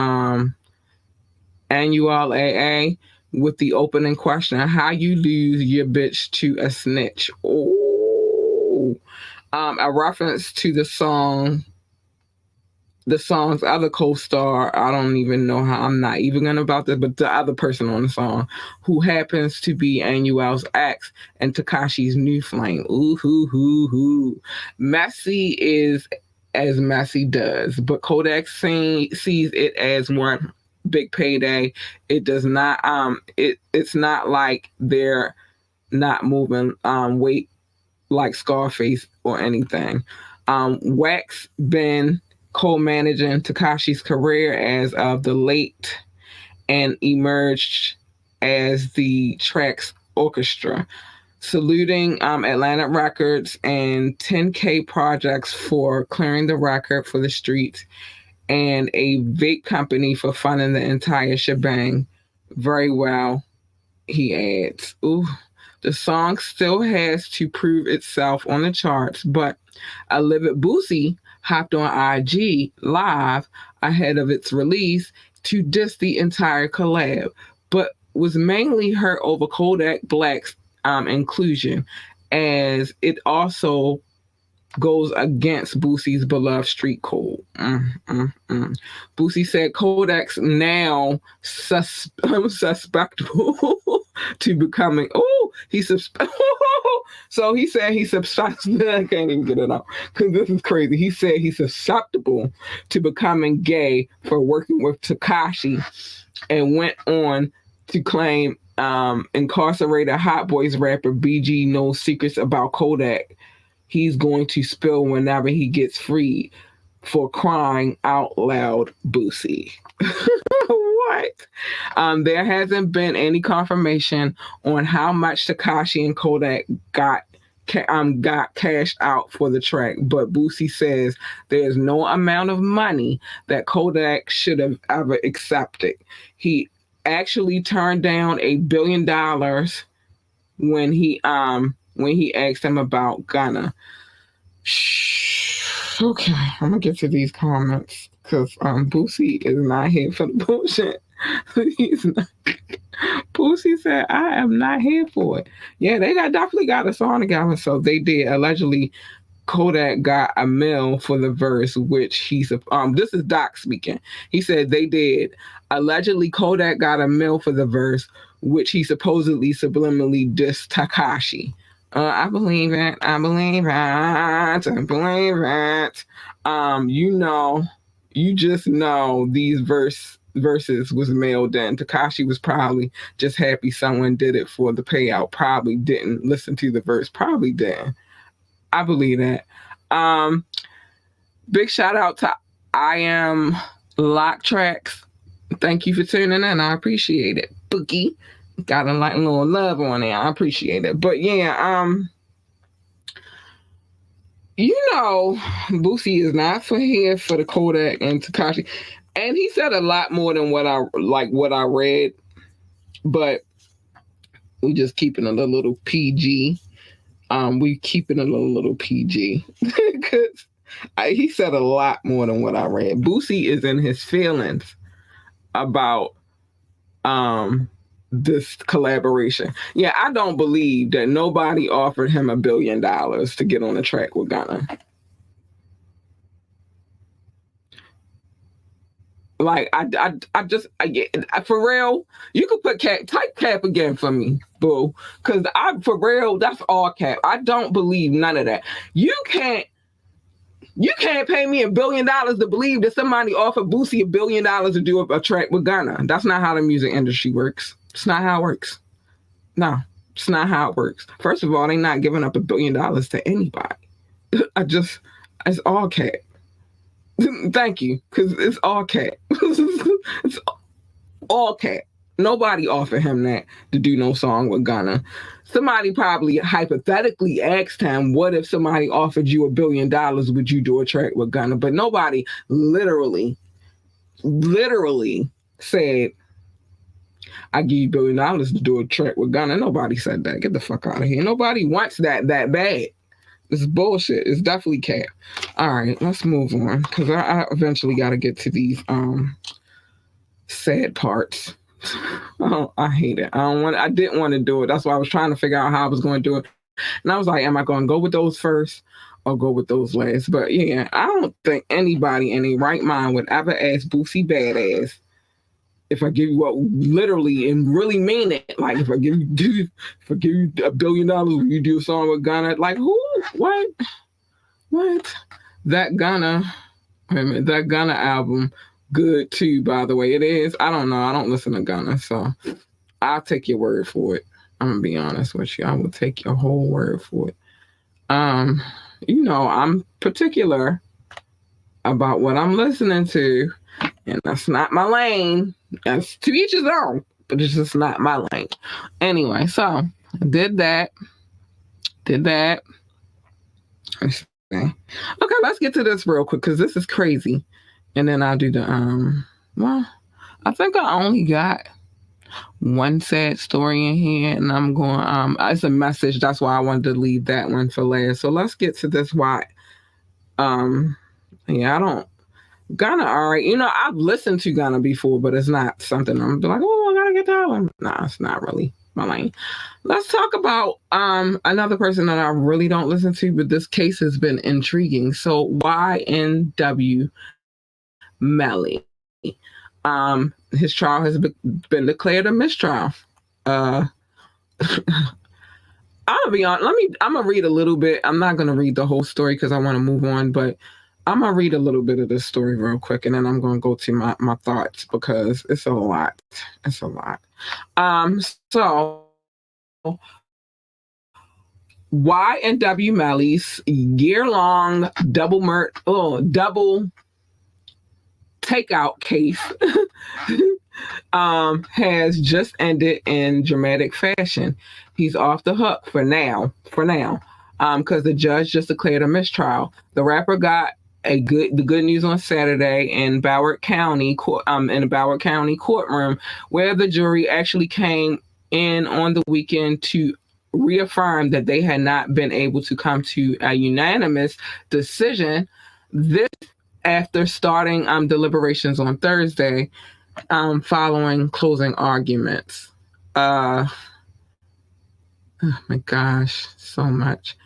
Annual AA, with the opening question, how you lose your bitch to a snitch. Oh, a reference to the song's other co-star. I don't even know how. I'm not even gonna about this, but the other person on the song, who happens to be Annual's ex and Tekashi's new flame. Ooh, hoo, hoo, hoo. Messy is as messy does, but Kodak sees it as one big payday. It does not. It's not like they're not moving weight like Scarface or anything. Wax been co-managing Tekashi's career as of the late and emerged as the track's orchestra, saluting Atlantic Records and 10K Projects for clearing the record for the streets, and a vape company for funding the entire shebang. Very well, he adds. Ooh, the song still has to prove itself on the charts, but a livid Boosie hopped on IG Live ahead of its release to diss the entire collab, but was mainly hurt over Kodak Black's inclusion, as it also goes against Boosie's beloved street code. Boosie said Kodak's now suspectable to becoming. So he said he's susceptible. I can't even get it out because this is crazy. He said he's susceptible to becoming gay for working with Tekashi, and went on to claim incarcerated Hot Boys rapper BG knows secrets about Kodak he's going to spill whenever he gets freed, for crying out loud, Boosie. What? There hasn't been any confirmation on how much Tekashi and Kodak got cashed out for the track, but Boosie says there's no amount of money that Kodak should have ever accepted. He actually turned down $1 billion when he asked him about Gunna. Okay, I'm gonna get to these comments because Boosie is not here for the bullshit. He's not. Boosie said, "I am not here for it." Yeah, they definitely got a song together, so they did. Allegedly, Kodak got $1 million for the verse, which he's this is Doc speaking. He said they did. Allegedly, Kodak got $1 million for the verse, which he supposedly subliminally dissed Tekashi. I believe it. You just know these verses was mailed in. Tekashi was probably just happy someone did it for the payout. Probably didn't listen to the verse. Probably didn't. I believe that. Big shout out to I Am Lock Tracks. Thank you for tuning in. I appreciate it. Boogie. Got a little love on it. I appreciate it. But yeah, Boosie is not here for the Kodak and Tekashi. And he said a lot more than what I read. But we just keeping it a little PG. We keeping it a little PG. Because he said a lot more than what I read. Boosie is in his feelings about this collaboration. Yeah, I don't believe that nobody offered him $1 billion to get on the track with Gunna. Like, for real, you could put type cap again for me, boo. Because for real, that's all cap. I don't believe none of that. You can't pay me $1 billion to believe that somebody offered Boosie $1 billion to do a track with Gunna. That's not how the music industry works. It's not how it works. No, It's not how it works. First of all, they not giving up $1 billion to anybody. It's all cap. Thank you, because it's all cap. It's all cap. Nobody offered him that to do no song with Gunna. Somebody probably hypothetically asked him, what if somebody offered you $1 billion, would you do a track with Gunna? But nobody literally said, I give you $1 billion to do a track with Gunna. Nobody said that. Get the fuck out of here. Nobody wants that bad. It's bullshit. It's definitely cap. All right, let's move on, because I eventually got to get to these sad parts. Oh, I hate it. I didn't want to do it. That's why I was trying to figure out how I was going to do it. And I was like, am I going to go with those first or go with those last? But yeah, I don't think anybody in their right mind would ever ask Boosie Badass, if I give you what literally and really mean it, like if I give you $1 billion, will you do a song with Gunna? Like who? What? That Gunna album, good too, by the way. It is. I don't know. I don't listen to Gunna, so I'll take your word for it. I'm gonna be honest with you. I will take your whole word for it. I'm particular about what I'm listening to, and that's not my lane. That's to each his own, but it's just not my lane. Anyway, so I did that. Okay, let's get to this real quick, because this is crazy. And then I'll do the, I think I only got one sad story in here, and I'm going, it's a message. That's why I wanted to leave that one for last. So let's get to this. Gunna, all right. I've listened to Gunna before, but it's not something I'm like, oh, I gotta get that one. Nah, it's not really my lane. Let's talk about another person that I really don't listen to, but this case has been intriguing. So YNW Melly. His trial has been declared a mistrial. I'm gonna be honest. I'm gonna read a little bit. I'm not gonna read the whole story because I want to move on, but I'm gonna read a little bit of this story real quick, and then I'm gonna go to my thoughts, because it's a lot. It's a lot. So YNW Melly's year-long double takeout case has just ended in dramatic fashion. He's off the hook for now, because the judge just declared a mistrial. The rapper got the good news on Saturday in Broward County in the Broward County courtroom, where the jury actually came in on the weekend to reaffirm that they had not been able to come to a unanimous decision. This after starting deliberations on Thursday, following closing arguments. Oh my gosh, so much.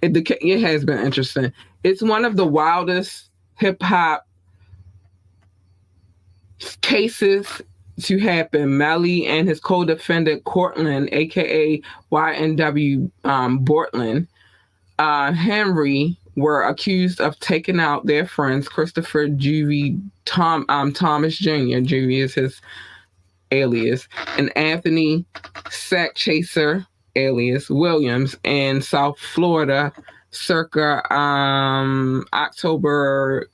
It has been interesting. It's one of the wildest hip hop cases to happen. Melly and his co-defendant Cortland, aka YNW Bortland, Henry, were accused of taking out their friends Christopher Juvie Thomas Jr. Juvie is his alias, and Anthony Sack Chaser alias Williams in South Florida circa October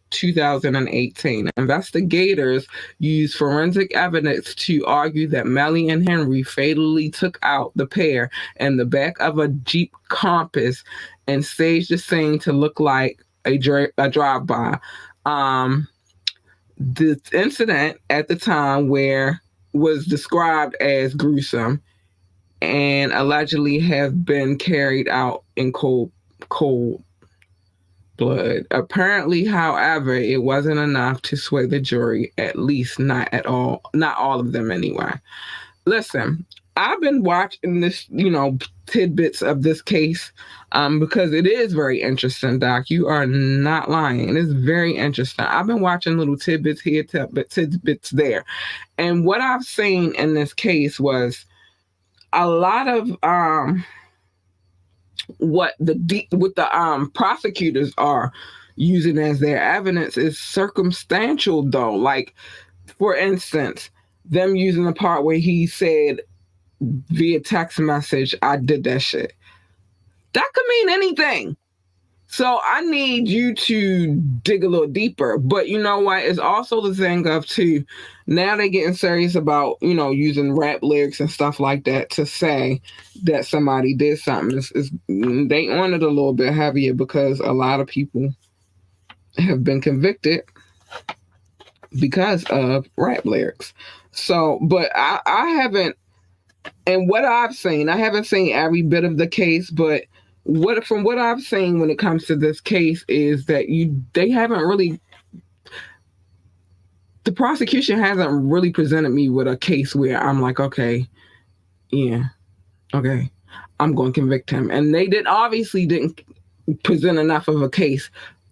2018. Investigators used forensic evidence to argue that Melly and Henry fatally took out the pair in the back of a Jeep Compass and staged the scene to look like a drive-by. The incident at the time was described as gruesome and allegedly have been carried out in cold blood. Apparently, however, it wasn't enough to sway the jury, at least not all of them anyway. Listen, I've been watching this, tidbits of this case because it is very interesting, Doc. You are not lying. It is very interesting. I've been watching little tidbits here, tidbits there. And what I've seen in this case was a lot of what the prosecutors are using as their evidence is circumstantial, though. Like, for instance, them using the part where he said via text message, I did that shit. That could mean anything. So I need you to dig a little deeper. But you know what? It's also the thing of, too, now they're getting serious about, using rap lyrics and stuff like that to say that somebody did something. They on it a little bit heavier because a lot of people have been convicted because of rap lyrics. So, but I haven't, and what I've seen, I haven't seen every bit of the case, but from what I've seen when it comes to this case is that they haven't really, the prosecution hasn't really presented me with a case where I'm like, okay, yeah, okay, I'm going to convict him. And they obviously didn't present enough of a case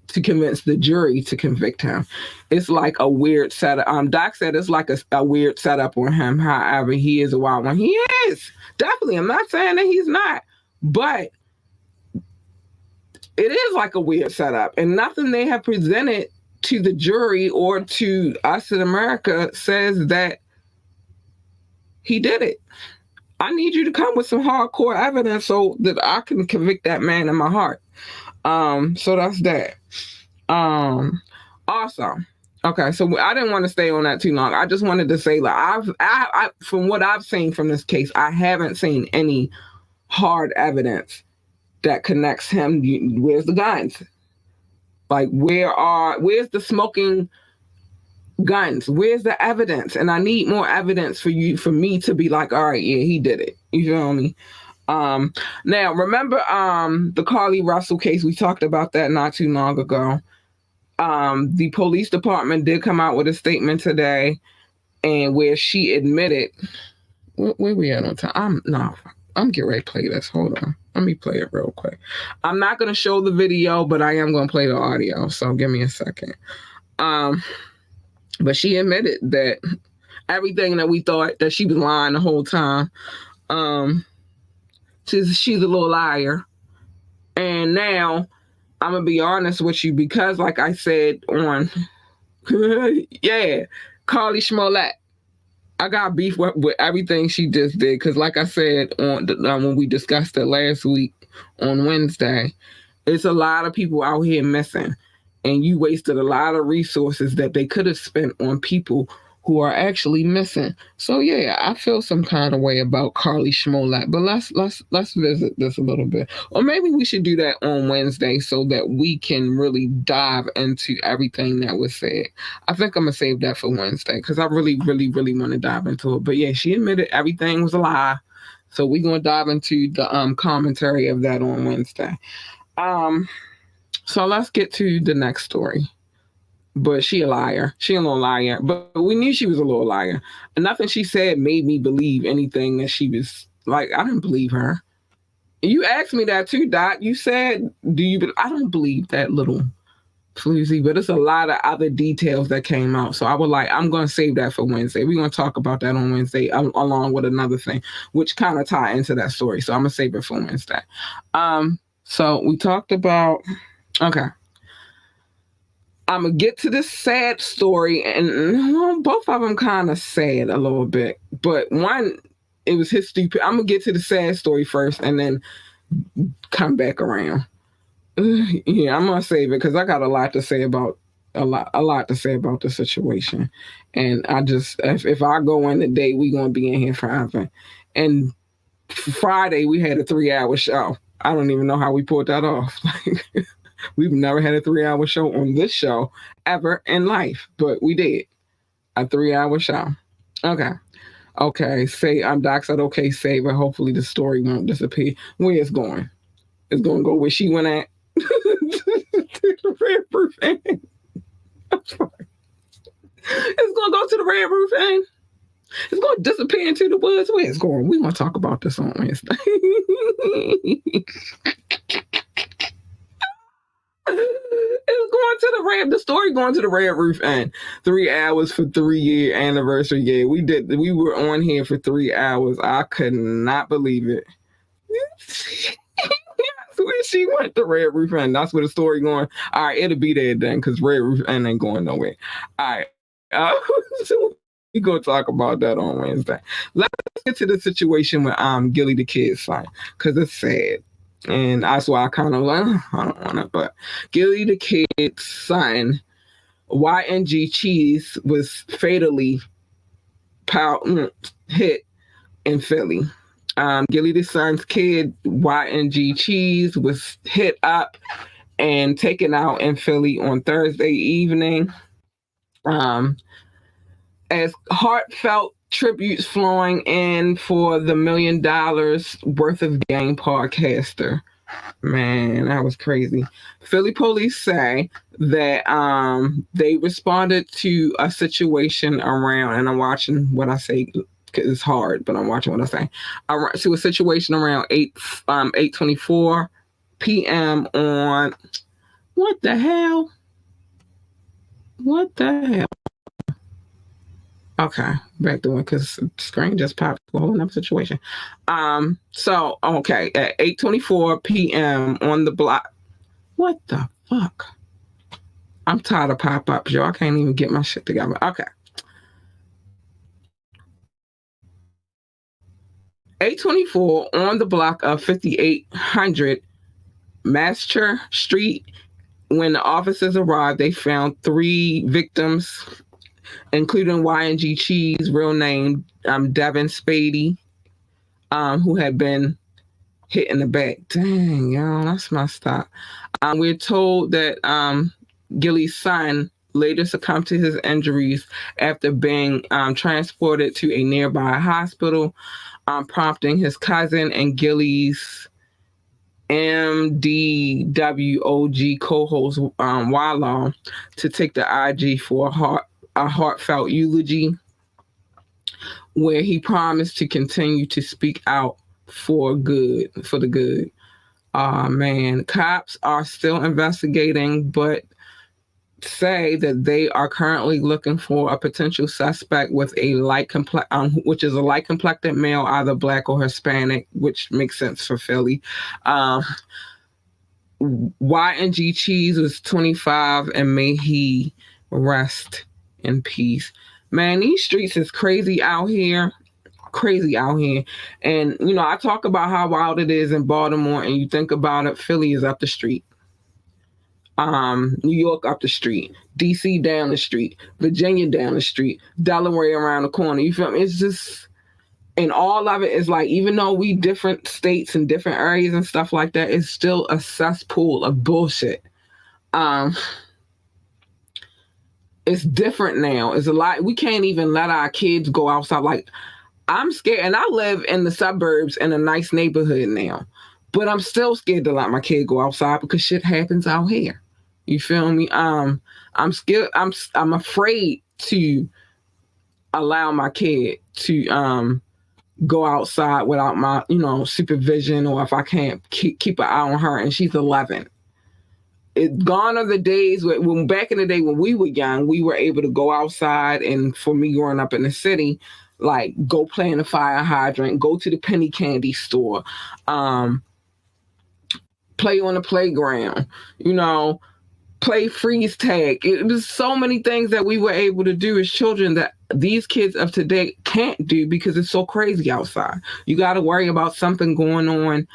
to convince the jury to convict him. It's like a weird setup. Doc said it's like a weird setup on him. However, he is a wild one. He is. Definitely. I'm not saying that he's not. But it is like a weird setup. And nothing they have presented to the jury or to us in America says that he did it. I need you to come with some hardcore evidence so that I can convict that man in my heart. So that's that. Also, okay, so I didn't want to stay on that too long. I just wanted to say, like, I from what I've seen from this case, I haven't seen any hard evidence that connects him. Where's the guns? Like, where's the smoking guns? Where's the evidence? And I need more evidence for me to be like, all right, yeah, he did it. You feel me? Now remember, the Carly Russell case, we talked about that not too long ago. The police department did come out with a statement today, and where she admitted, where we at on time? I'm getting ready to play this. Hold on. Let me play it real quick. I'm not going to show the video, but I am going to play the audio. So give me a second. But she admitted that everything that we thought that she was lying the whole time, she's a little liar. And now I'm going to be honest with you, because like I said on, yeah, Carly Smollett, I got beef with everything she just did. Because like I said when we discussed it last week on Wednesday, it's a lot of people out here missing. And you wasted a lot of resources that they could have spent on people who are actually missing. So yeah, I feel some kind of way about Carly Smollett. But let's visit this a little bit. Or maybe we should do that on Wednesday so that we can really dive into everything that was said. I think I'm gonna save that for Wednesday because I really, really, really want to dive into it. But yeah, she admitted everything was a lie. So we're gonna dive into the commentary of that on Wednesday. So let's get to the next story. But she a liar. She a little liar. But we knew she was a little liar. And nothing she said made me believe anything that she was like. I didn't believe her. You asked me that too, Doc. You said, I don't believe that little floozy, but it's a lot of other details that came out. So I was like, I'm going to save that for Wednesday. We're going to talk about that on Wednesday along with another thing, which kind of tie into that story. So I'm going to save it for Wednesday. So we talked about, okay. I'm going to get to this sad story, and both of them kind of sad a little bit. But one, it was his stupid. I'm going to get to the sad story first and then come back around. Yeah, I'm going to save it because I got a lot to say about the situation. And I just, if I go in today, we're going to be in here forever. And Friday, we had a 3-hour show. I don't even know how we pulled that off. We've never had a 3-hour show on this show ever in life, but we did a 3-hour show. Okay. Doc said, okay, save it. Hopefully the story won't disappear. Where it's going? It's going to go where she went at. To the Red Roof Inn. It's going to go to the Red Roof Inn. It's going to disappear into the woods. Where it's going? We're going to talk about this on Wednesday. It's going to the story going to the Red Roof Inn. 3 hours for 3-year anniversary. Yeah, we were on here for 3 hours. I could not believe it. That's where she went, to Red Roof Inn. That's where the story going. All right, it'll be there then, because Red Roof Inn ain't going nowhere. All right. So We're gonna talk about that on Wednesday. Let's get to the situation with Gilly the Kid's son, because it's sad. And that's why I kind of like, I don't want it. But Gilly the Kid's son, YNG Cheese, was fatally hit in Philly. Gilly the son's kid, YNG Cheese, was hit up and taken out in Philly on Thursday evening. As heartfelt tributes flowing in for the $1 million worth of game podcaster. Man, that was crazy. Philly police say that they responded to a situation around, and I'm watching what I say because it's hard, but I'm watching what I say. To a situation around 8:24 p.m. on what the hell? What the hell? Okay, back to it because the screen just popped. A whole other situation. So okay, at 8:24 p.m. on the block. What the fuck? I'm tired of pop-ups, yo. I can't even get my shit together. Okay. 8:24 on the block of 5800 Master Street. When the officers arrived, they found 3 victims, including YNG Cheese, real name Devin Spady, who had been hit in the back. Dang, y'all, that's messed up. We're told that Gilly's son later succumbed to his injuries after being transported to a nearby hospital, prompting his cousin and Gilly's MDWOG co-host Wallow to take the IG for a heartfelt eulogy, where he promised to continue to speak out for the good. Man, cops are still investigating, but say that they are currently looking for a potential suspect with a which is a light complected male, either black or Hispanic, which makes sense for Philly. YNG Cheese was 25, and may he rest in peace. Man, these streets is crazy out here. And I talk about how wild it is in Baltimore, and you think about it, Philly is up the street. New York up the street, DC down the street, Virginia down the street, Delaware around the corner. You feel me? It's just, and all of it is like, even though we different states and different areas and stuff like that, it's still a cesspool of bullshit. It's different now. It's a lot. We can't even let our kids go outside. Like, I'm scared, and I live in the suburbs in a nice neighborhood now, but I'm still scared to let my kid go outside because shit happens out here. You feel me? I'm scared. I'm afraid to allow my kid to go outside without my supervision, or if I can't keep an eye on her, and she's 11. It gone are the days when back in the day when we were young, we were able to go outside, and for me growing up in the city, like go play in the fire hydrant, go to the penny candy store, play on the playground, play freeze tag. It was so many things that we were able to do as children that these kids of today can't do because it's so crazy outside. You got to worry about something going on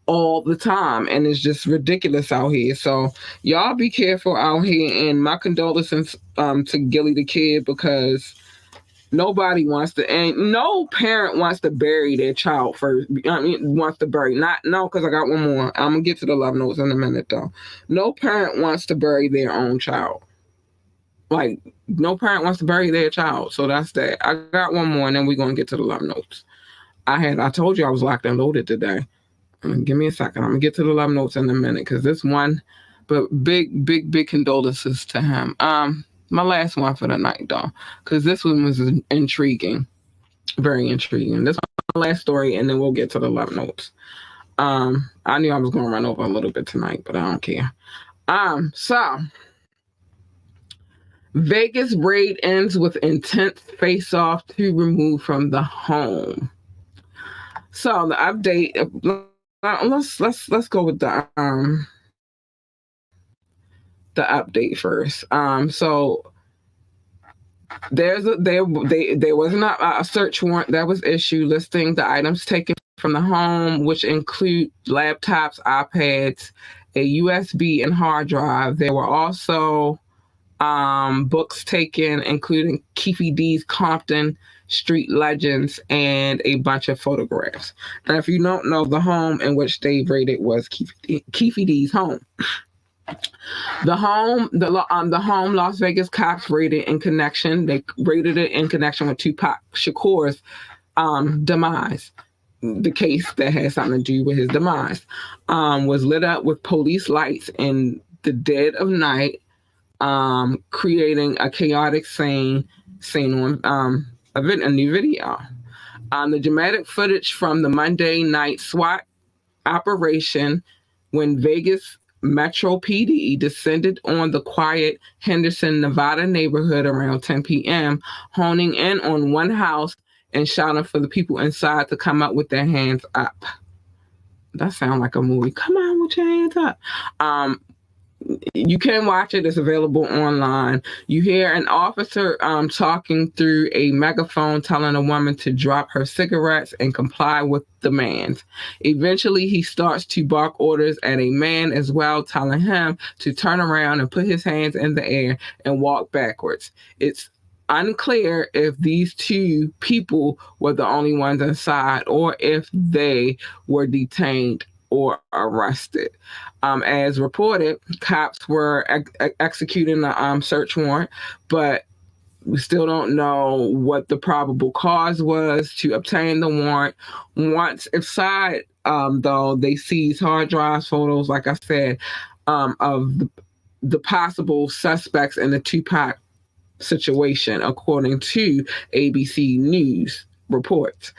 all the time, and it's just ridiculous out here. So y'all be careful out here, and my condolences to Gilly the Kid, because nobody wants to, and no parent wants to bury their child first. Wants to bury, because I got one more. I'm gonna get to the love notes in a minute though. No parent wants to bury their own child. Like, no parent wants to bury their child. So that's that. I got one more, and then we're gonna get to the love notes. I told you I was locked and loaded today. Give me a second. I'm gonna get to the love notes in a minute, because this one, but big condolences to him. My last one for the night, though, because this one was intriguing, very intriguing. This is my last story, and then we'll get to the love notes. I knew I was going to run over a little bit tonight, but I don't care. So Vegas raid ends with intense face-off to remove from the home. So the update. Let's go with the update first. So there wasn't a search warrant that was issued listing the items taken from the home, which include laptops, iPads, a USB and hard drive. There were also books taken, including Keefe D's Compton Street Legends and a bunch of photographs. Now, if you don't know, the home in which they raided was Keefe D's home. The home Las Vegas cops raided in connection. They raided it in connection with Tupac Shakur's demise. The case that had something to do with his demise was lit up with police lights in the dead of night, creating a chaotic scene on a new video. The dramatic footage from the Monday night SWAT operation when Vegas Metro PD descended on the quiet Henderson, Nevada neighborhood around 10 p.m., honing in on one house and shouting for the people inside to come up with their hands up. That sounds like a movie. Come on with your hands up. You can watch it. It's available online. You hear an officer talking through a megaphone telling a woman to drop her cigarettes and comply with demands. Eventually, he starts to bark orders at a man as well, telling him to turn around and put his hands in the air and walk backwards. It's unclear if these two people were the only ones inside or if they were detained or arrested. As reported, cops were executing a search warrant, but we still don't know what the probable cause was to obtain the warrant. Once inside, though, they seized hard drives, photos, like I said, of the possible suspects in the Tupac situation, according to ABC News reports.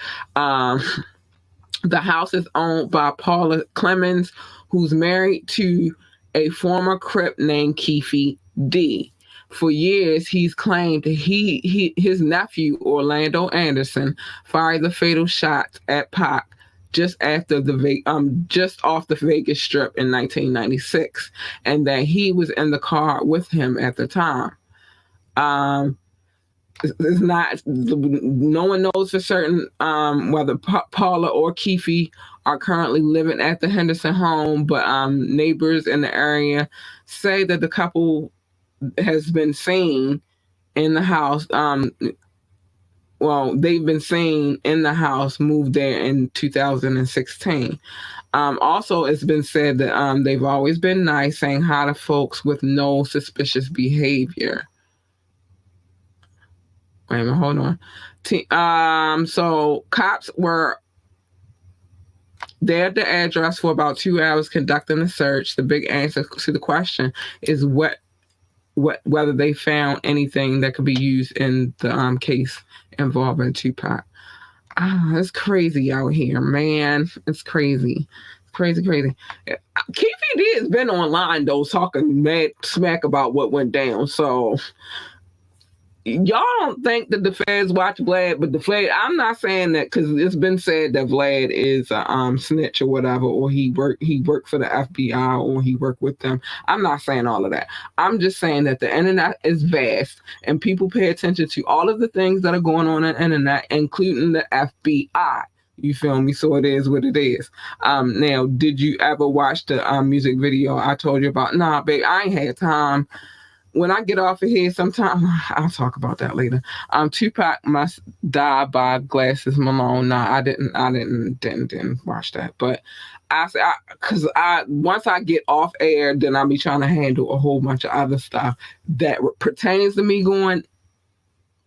The house is owned by Paula Clemens, who's married to a former Crip named Keefe D. For years, he's claimed his nephew, Orlando Anderson, fired the fatal shots at Pac just off the Vegas Strip in 1996, and that he was in the car with him at the time. It's not. No one knows for certain whether Paula or Keefe are currently living at the Henderson home, but neighbors in the area say that the couple has been seen in the house. They've been seen in the house, moved there in 2016. Also, it's been said that they've always been nice, saying hi to folks with no suspicious behavior. Wait a minute, hold on. So cops were there at the address for about 2 hours conducting the search. The big answer to the question is whether they found anything that could be used in the case involving Tupac. It's crazy out here, man. It's crazy. Crazy. Keefe D has been online, though, talking mad smack about what went down. So y'all don't think that the feds watch Vlad, but the Vlad, I'm not saying that because it's been said that Vlad is a snitch or whatever, or he worked for the FBI or he worked with them. I'm not saying all of that. I'm just saying that the internet is vast and people pay attention to all of the things that are going on the internet, including the FBI. You feel me? So it is what it is. Now, did you ever watch the music video I told you about? Nah, babe, I ain't had time. When I get off of here sometime, I'll talk about that later. Tupac Must Die by Glasses Malone. Nah, I didn't watch that. But once I get off air, then I'll be trying to handle a whole bunch of other stuff that pertains to me going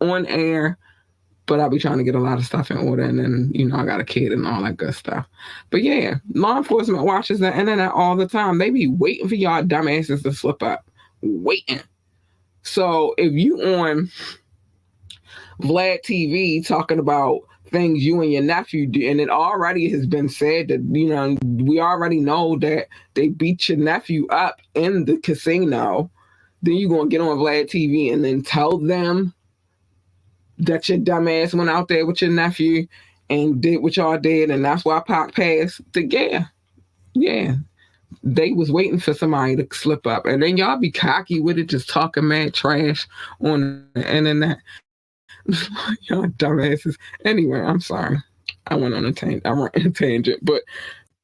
on air. But I'll be trying to get a lot of stuff in order, and then, I got a kid and all that good stuff. But yeah, law enforcement watches the internet all the time. They be waiting for y'all dumbasses to slip up. Waiting. So if you on Vlad TV talking about things you and your nephew do, and it already has been said that, we already know that they beat your nephew up in the casino, then you're going to get on Vlad TV and then tell them that your dumbass went out there with your nephew and did what y'all did, and that's why Pac passed. Yeah. they was waiting for somebody to slip up, and then y'all be cocky with it, just talking mad trash on the internet. Y'all dumbasses. Anyway, I'm sorry. I went on a tangent, but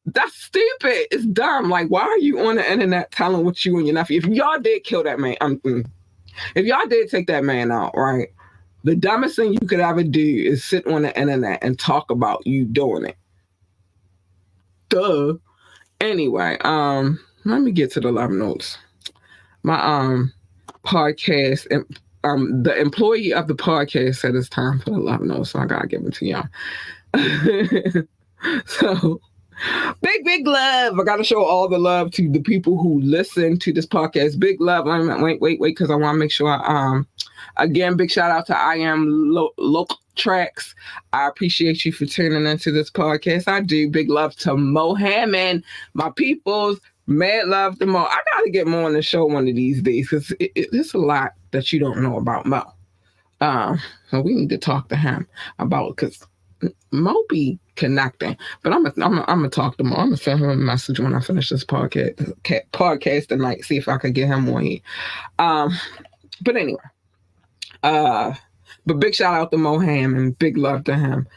that's stupid. It's dumb. Like, why are you on the internet telling what you and your nephew? If y'all did kill that man, if y'all did take that man out, right? The dumbest thing you could ever do is sit on the internet and talk about you doing it. Duh. Anyway, let me get to the love notes. My podcast, the employee of the podcast said it's time for the love notes, so I gotta give it to y'all. So, big love. I gotta show all the love to the people who listen to this podcast. Big love. Wait, because I want to make sure. Again, big shout out to I Am Local Tracks. I appreciate you for tuning into this podcast. I do. Big love to Mohammed, my peoples. Mad love to Mo. I gotta get Mo on the show one of these days because it's a lot that you don't know about Mo. So we need to talk to him about, because Mo be connecting. But I'm gonna talk to Mo. I'm gonna send him a message when I finish this podcast tonight. See if I can get him on here. But anyway, but big shout out to Mo Ham and big love to him.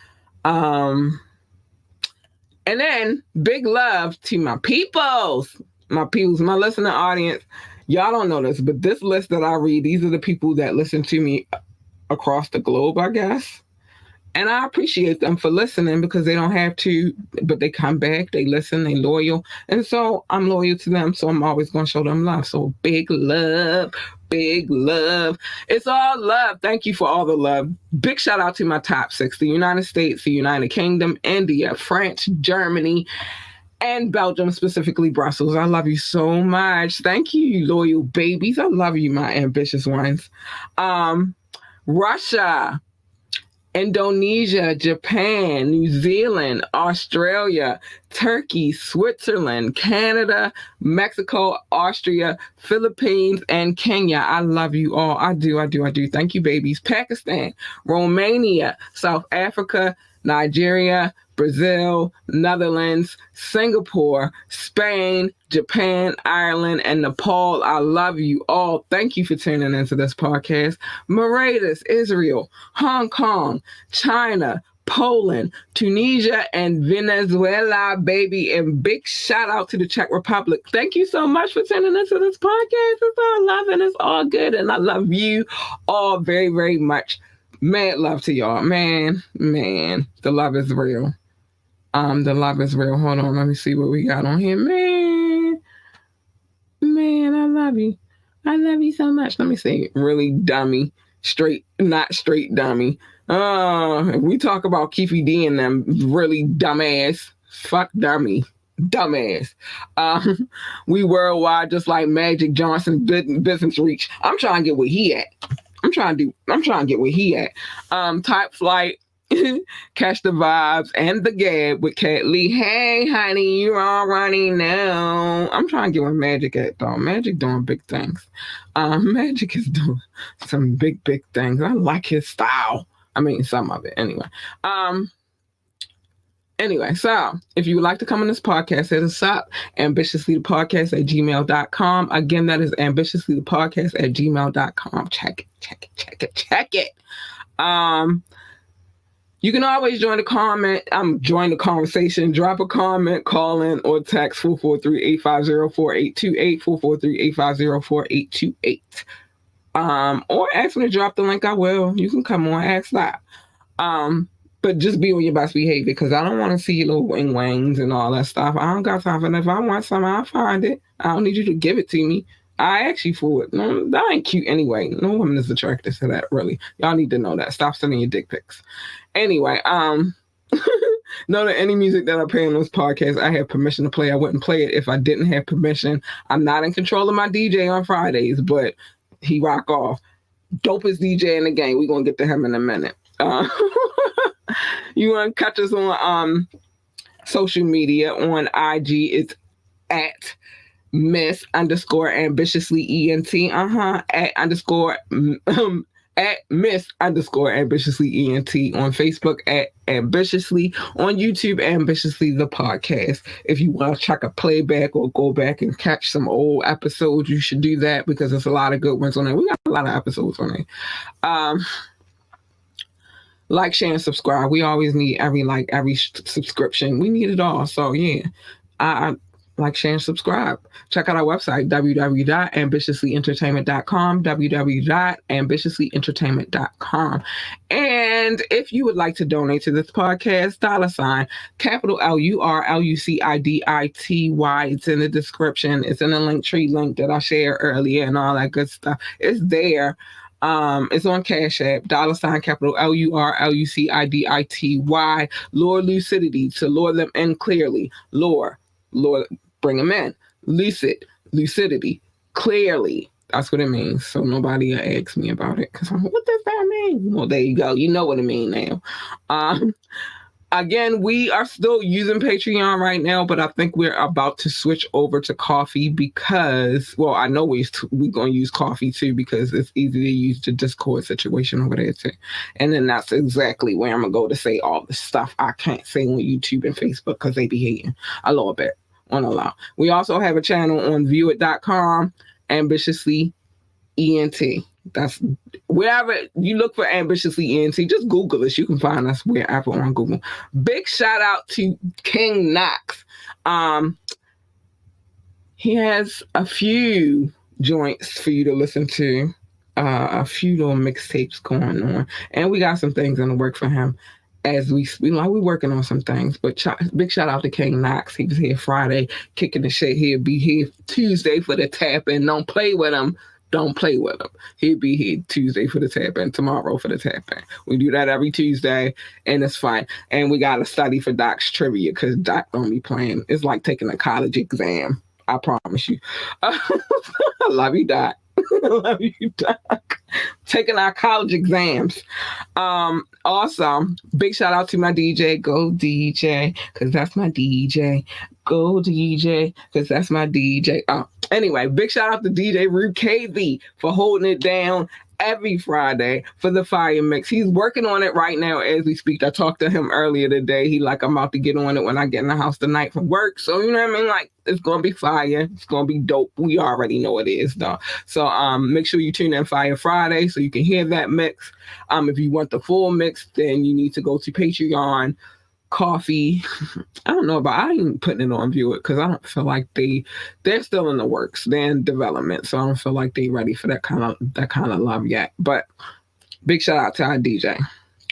And then big love to my peoples, my listening audience. Y'all don't know this, but this list that I read, these are the people that listen to me across the globe, I guess. And I appreciate them for listening, because they don't have to, but they come back, they listen, they loyal. And so I'm loyal to them, so I'm always going to show them love. So big love, big love. It's all love. Thank you for all the love. Big shout out to my top 6, the United States, the United Kingdom, India, France, Germany, and Belgium, specifically Brussels. I love you so much. Thank you, you loyal babies. I love you, my ambitious ones. Russia, Indonesia, Japan, New Zealand, Australia, Turkey, Switzerland, Canada, Mexico, Austria, Philippines, and Kenya. I love you all. I do. Thank you, babies. Pakistan, Romania, South Africa, Nigeria, Brazil, Netherlands, Singapore, Spain, Japan, Ireland, and Nepal. I love you all. Thank you for tuning into this podcast. Mauritius, Israel, Hong Kong, China, Poland, Tunisia, and Venezuela, baby. And big shout out to the Czech Republic. Thank you so much for tuning into this podcast. It's all love and it's all good. And I love you all very, very much. Mad love to y'all. Man, the love is real. The love is real. Hold on, let me see what we got on here. Man, I love you. I love you so much. Let me see. Really dummy. Not straight dummy. If we talk about Keefy D and them, really dumbass. Fuck dummy. Dumbass. We worldwide, just like Magic Johnson business reach. I'm trying to get where he at. I'm trying to get where he at. Type Flight, Catch the Vibes, and the GAB with Cat Lee. Hey, honey, you all running now. I'm trying to get where Magic at, though. Magic doing big things. Magic is doing some big things. I like his style. I mean, some of it, anyway. Anyway, so if you would like to come on this podcast, hit us up, ambitiouslythepodcast@gmail.com. Again, that is ambitiouslythepodcast@gmail.com. Check it. You can always join the conversation. Drop a comment, call in, or text 443-850-4828, 443-850-4828. Or ask me to drop the link. I will. You can come on, ask that. But just be on your best behavior, because I don't want to see your little wing-wangs and all that stuff. I don't got time for that. If I want something, I'll find it. I don't need you to give it to me. I ask you for it. No, that ain't cute anyway. No woman is attracted to that, really. Y'all need to know that. Stop sending your dick pics. Anyway, know that any music that I play on this podcast, I have permission to play. I wouldn't play it if I didn't have permission. I'm not in control of my DJ on Fridays, but he rock off. Dopest DJ in the game. We're going to get to him in a minute. You want to catch us on social media. On IG, it's at Miss_ambitiously ENT. At at Miss_ambitiously ENT, on Facebook at Ambitiously, on YouTube Ambitiously the podcast. If you want to check a playback or go back and catch some old episodes, you should do that because there's a lot of good ones on there. We got a lot of episodes on there. Like, share, and subscribe. We always need every subscription. We need it all. So yeah, I like, share, and subscribe. Check out our website, www.ambitiouslyentertainment.com, www.ambitiouslyentertainment.com. And if you would like to donate to this podcast, capital LURLUCIDITY. It's in the description. It's in the Linktree link that I shared earlier and all that good stuff. It's there. It's on Cash App, capital LURLUCIDITY. Lord lucidity, to lure them in clearly. Lord, bring them in. Lucidity, clearly. That's what it means. So nobody ask me about it because I'm like, what does that mean? Well, there you go. You know what it means now. Again, we are still using Patreon right now, but I think we're about to switch over to Coffee because, well, I know we're going to use Coffee too because it's easy to use the Discord situation over there too. And then that's exactly where I'm going to go to say all the stuff I can't say on YouTube and Facebook because they be hating a little bit on a lot. We also have a channel on viewit.com, Ambitiously ENT. That's wherever you look for Ambitiously ENT, just Google us. You can find us wherever on Google. Big shout out to King Knox. He has a few joints for you to listen to, a few little mixtapes going on, and we got some things in the work for him as we're working on some things. But big shout out to King Knox. He was here Friday kicking the shit. He'll be here Tuesday for the tap in. Don't play with him. Don't play with him. He'll be here Tuesday for the tap in, tomorrow for the tap in. We do that every Tuesday, and it's fine. And we got to study for Doc's trivia because Doc don't be playing. It's like taking a college exam. I promise you. I love you, Doc. Love you, Doc. Taking our college exams. Also, big shout out to my DJ. Go DJ, because that's my DJ. Go DJ, because that's my DJ. Anyway, big shout out to DJ Rube KV for holding it down every Friday for the Fire Mix. He's working on it right now as we speak. I talked to him earlier today. I'm about to get on it when I get in the house tonight from work. So, you know what I mean? Like, it's going to be fire. It's going to be dope. We already know it is, though. So, make sure you tune in Fire Friday so you can hear that mix. If you want the full mix, then you need to go to Patreon, Coffee. I ain't putting it on View It because I don't feel like they're still in the works. They're in development, so I don't feel like they're ready for that kind of love yet. But big shout out to our DJ.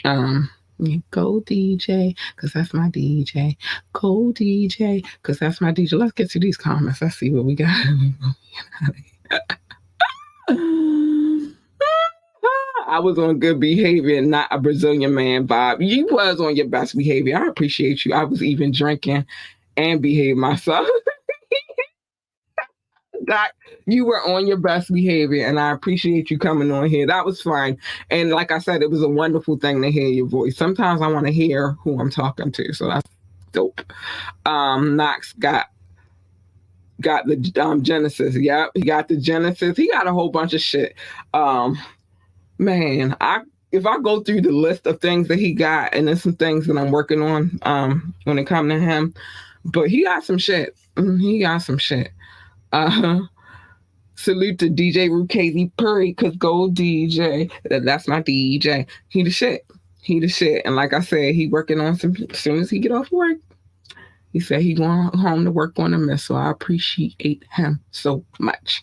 Go DJ, because that's my DJ. Go DJ, because that's my DJ. Let's get to these comments. Let's see what we got. I was on good behavior, not a Brazilian man vibe. You was on your best behavior. I appreciate you. I was even drinking and behaving myself. Doc, you were on your best behavior, and I appreciate you coming on here. That was fine. And like I said, it was a wonderful thing to hear your voice. Sometimes I want to hear who I'm talking to, so that's dope. Knox got the Genesis. Yep, he got the Genesis. He got a whole bunch of shit. Man, if I go through the list of things that he got, and there's some things that I'm working on when it comes to him, but he got some shit. He got some shit. Salute to DJ Rukasey Purry, because go DJ. That's my DJ. He the shit. And like I said, he working on some. As soon as he get off work, he said he going home to work on a miss. So I appreciate him so much.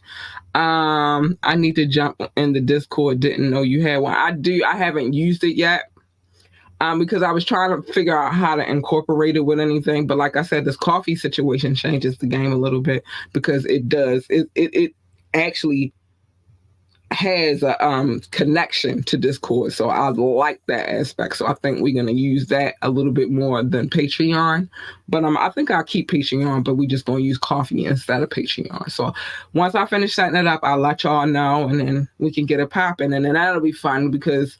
I need to jump in the Discord. Didn't know you had one. I do. I haven't used it yet. Because I was trying to figure out how to incorporate it with anything. But like I said, this coffee situation changes the game a little bit because it does. It actually has a connection to Discord. So I like that aspect. So I think we're going to use that a little bit more than Patreon. But I think I'll keep Patreon, but we just going to use Coffee instead of Patreon. So once I finish setting it up, I'll let y'all know, and then we can get it popping. And then that'll be fun because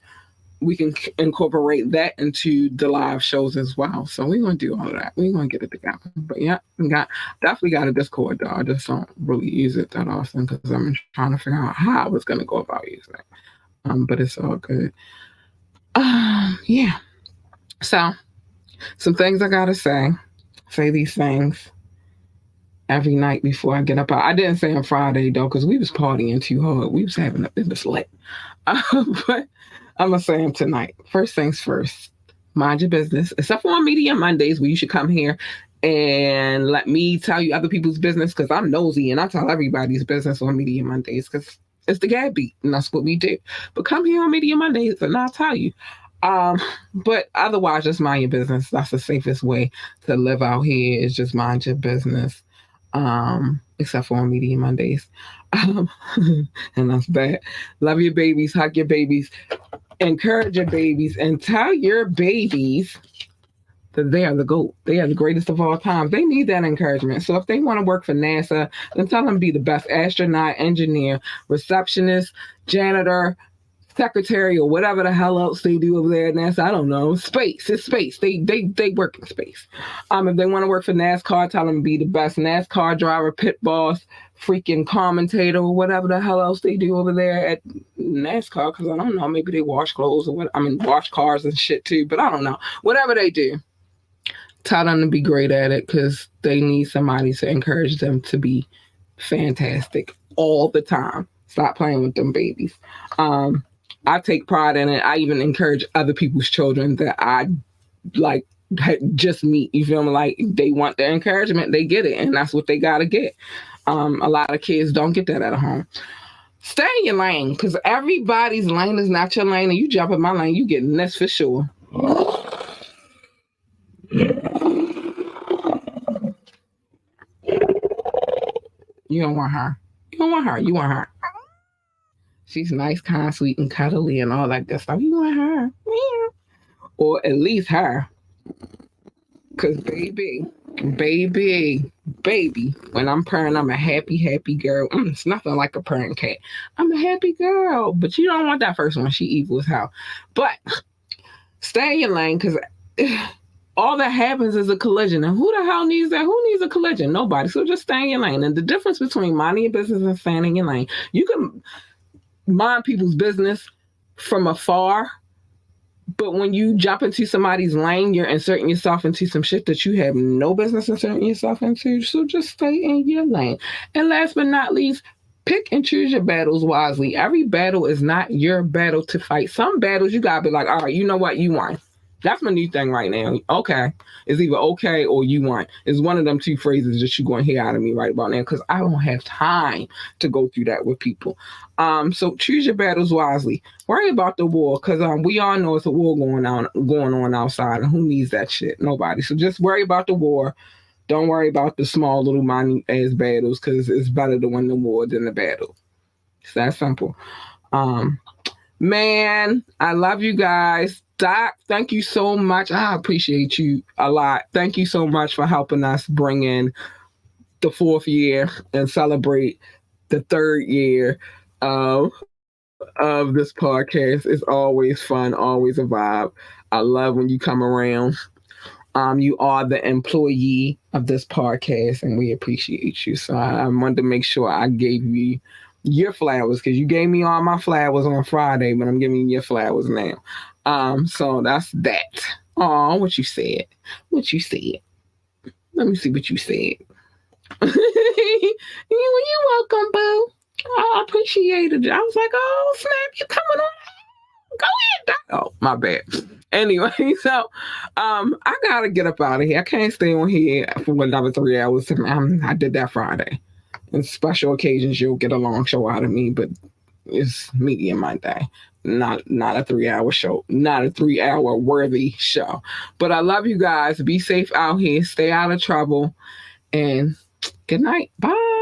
we can incorporate that into the live shows as well. So we're going to do all of that. We're going to get it together. But yeah, definitely got a Discord, though. I just don't really use it that often because I'm trying to figure out how I was going to go about using it. But it's all good. Yeah. So, some things I gotta say. Say these things every night before I get up. I didn't say on Friday though, because we was partying too hard. We was having it was lit. But I'm gonna say them tonight. First things first. Mind your business. Except for on Media Mondays, where you should come here and let me tell you other people's business, because I'm nosy and I tell everybody's business on Media Mondays, because it's the GAB beat and that's what we do. But come here on Media Mondays and I'll tell you. But otherwise, just mind your business. That's the safest way to live out here, is just mind your business. Except for on Media Mondays. And that's bad. Love your babies, hug your babies, encourage your babies, and tell your babies that they are the GOAT. They are the greatest of all time. They need that encouragement. So if they want to work for NASA, then tell them to be the best astronaut, engineer, receptionist, janitor, secretary, or whatever the hell else they do over there at NASA. I don't know. Space. It's space. They work in space. If they want to work for NASCAR, tell them to be the best NASCAR driver, pit boss, freaking commentator, or whatever the hell else they do over there at NASCAR. Because I don't know. Maybe they wash clothes or what. Wash cars and shit too. But I don't know. Whatever they do, tell them to be great at it, because they need somebody to encourage them to be fantastic all the time. Stop playing with them babies. I take pride in it. I even encourage other people's children that I like just meet. You feel me? Like, they want their encouragement, they get it, and that's what they gotta get. A lot of kids don't get that at home. Stay in your lane, because everybody's lane is not your lane, and you jump in my lane, you getting this for sure. You don't want her. You don't want her. You want her. She's nice, kind, sweet, and cuddly, and all that good stuff. You want her. Yeah. Or at least her. Because baby, when I'm purring, I'm a happy, happy girl. It's nothing like a purring cat. I'm a happy girl. But you don't want that first one. She evil as hell. But stay in your lane, because all that happens is a collision. And who the hell needs that? Who needs a collision? Nobody. So just stay in your lane. And the difference between minding your business and staying in your lane, you can mind people's business from afar, but when you jump into somebody's lane, you're inserting yourself into some shit that you have no business inserting yourself into. So just stay in your lane. And last but not least, pick and choose your battles wisely. Every battle is not your battle to fight. Some battles you gotta be like, all right, you know what, you won. That's my new thing right now. Okay. It's either okay or you won. It's one of them two phrases that you're going to hear out of me right about now, because I don't have time to go through that with people. So choose your battles wisely. Worry about the war, because we all know it's a war going on outside, and who needs that shit? Nobody. So just worry about the war. Don't worry about the small little minute ass battles, because it's better to win the war than the battle. It's that simple. Man, I love you guys. Doc, thank you so much. I appreciate you a lot. Thank you so much for helping us bring in the 4th year and celebrate the 3rd year of this podcast. It's always fun, always a vibe. I love when you come around. You are the employee of this podcast, and we appreciate you. So I wanted to make sure I gave you your flowers, because you gave me all my flowers on Friday, but I'm giving you your flowers now. So that's that. Oh, what you said. What you said. Let me see what you said. You're welcome, boo. I appreciated it. I was like, oh, snap, you coming on? Go ahead, Doc. Oh, my bad. Anyway, so I gotta get up out of here. I can't stay on here for another 3 hours. I did that Friday. And special occasions, you'll get a long show out of me, but it's Media Monday. Not a 3-hour show, not a 3-hour worthy show. But I love you guys. Be safe out here. Stay out of trouble. And good night. Bye.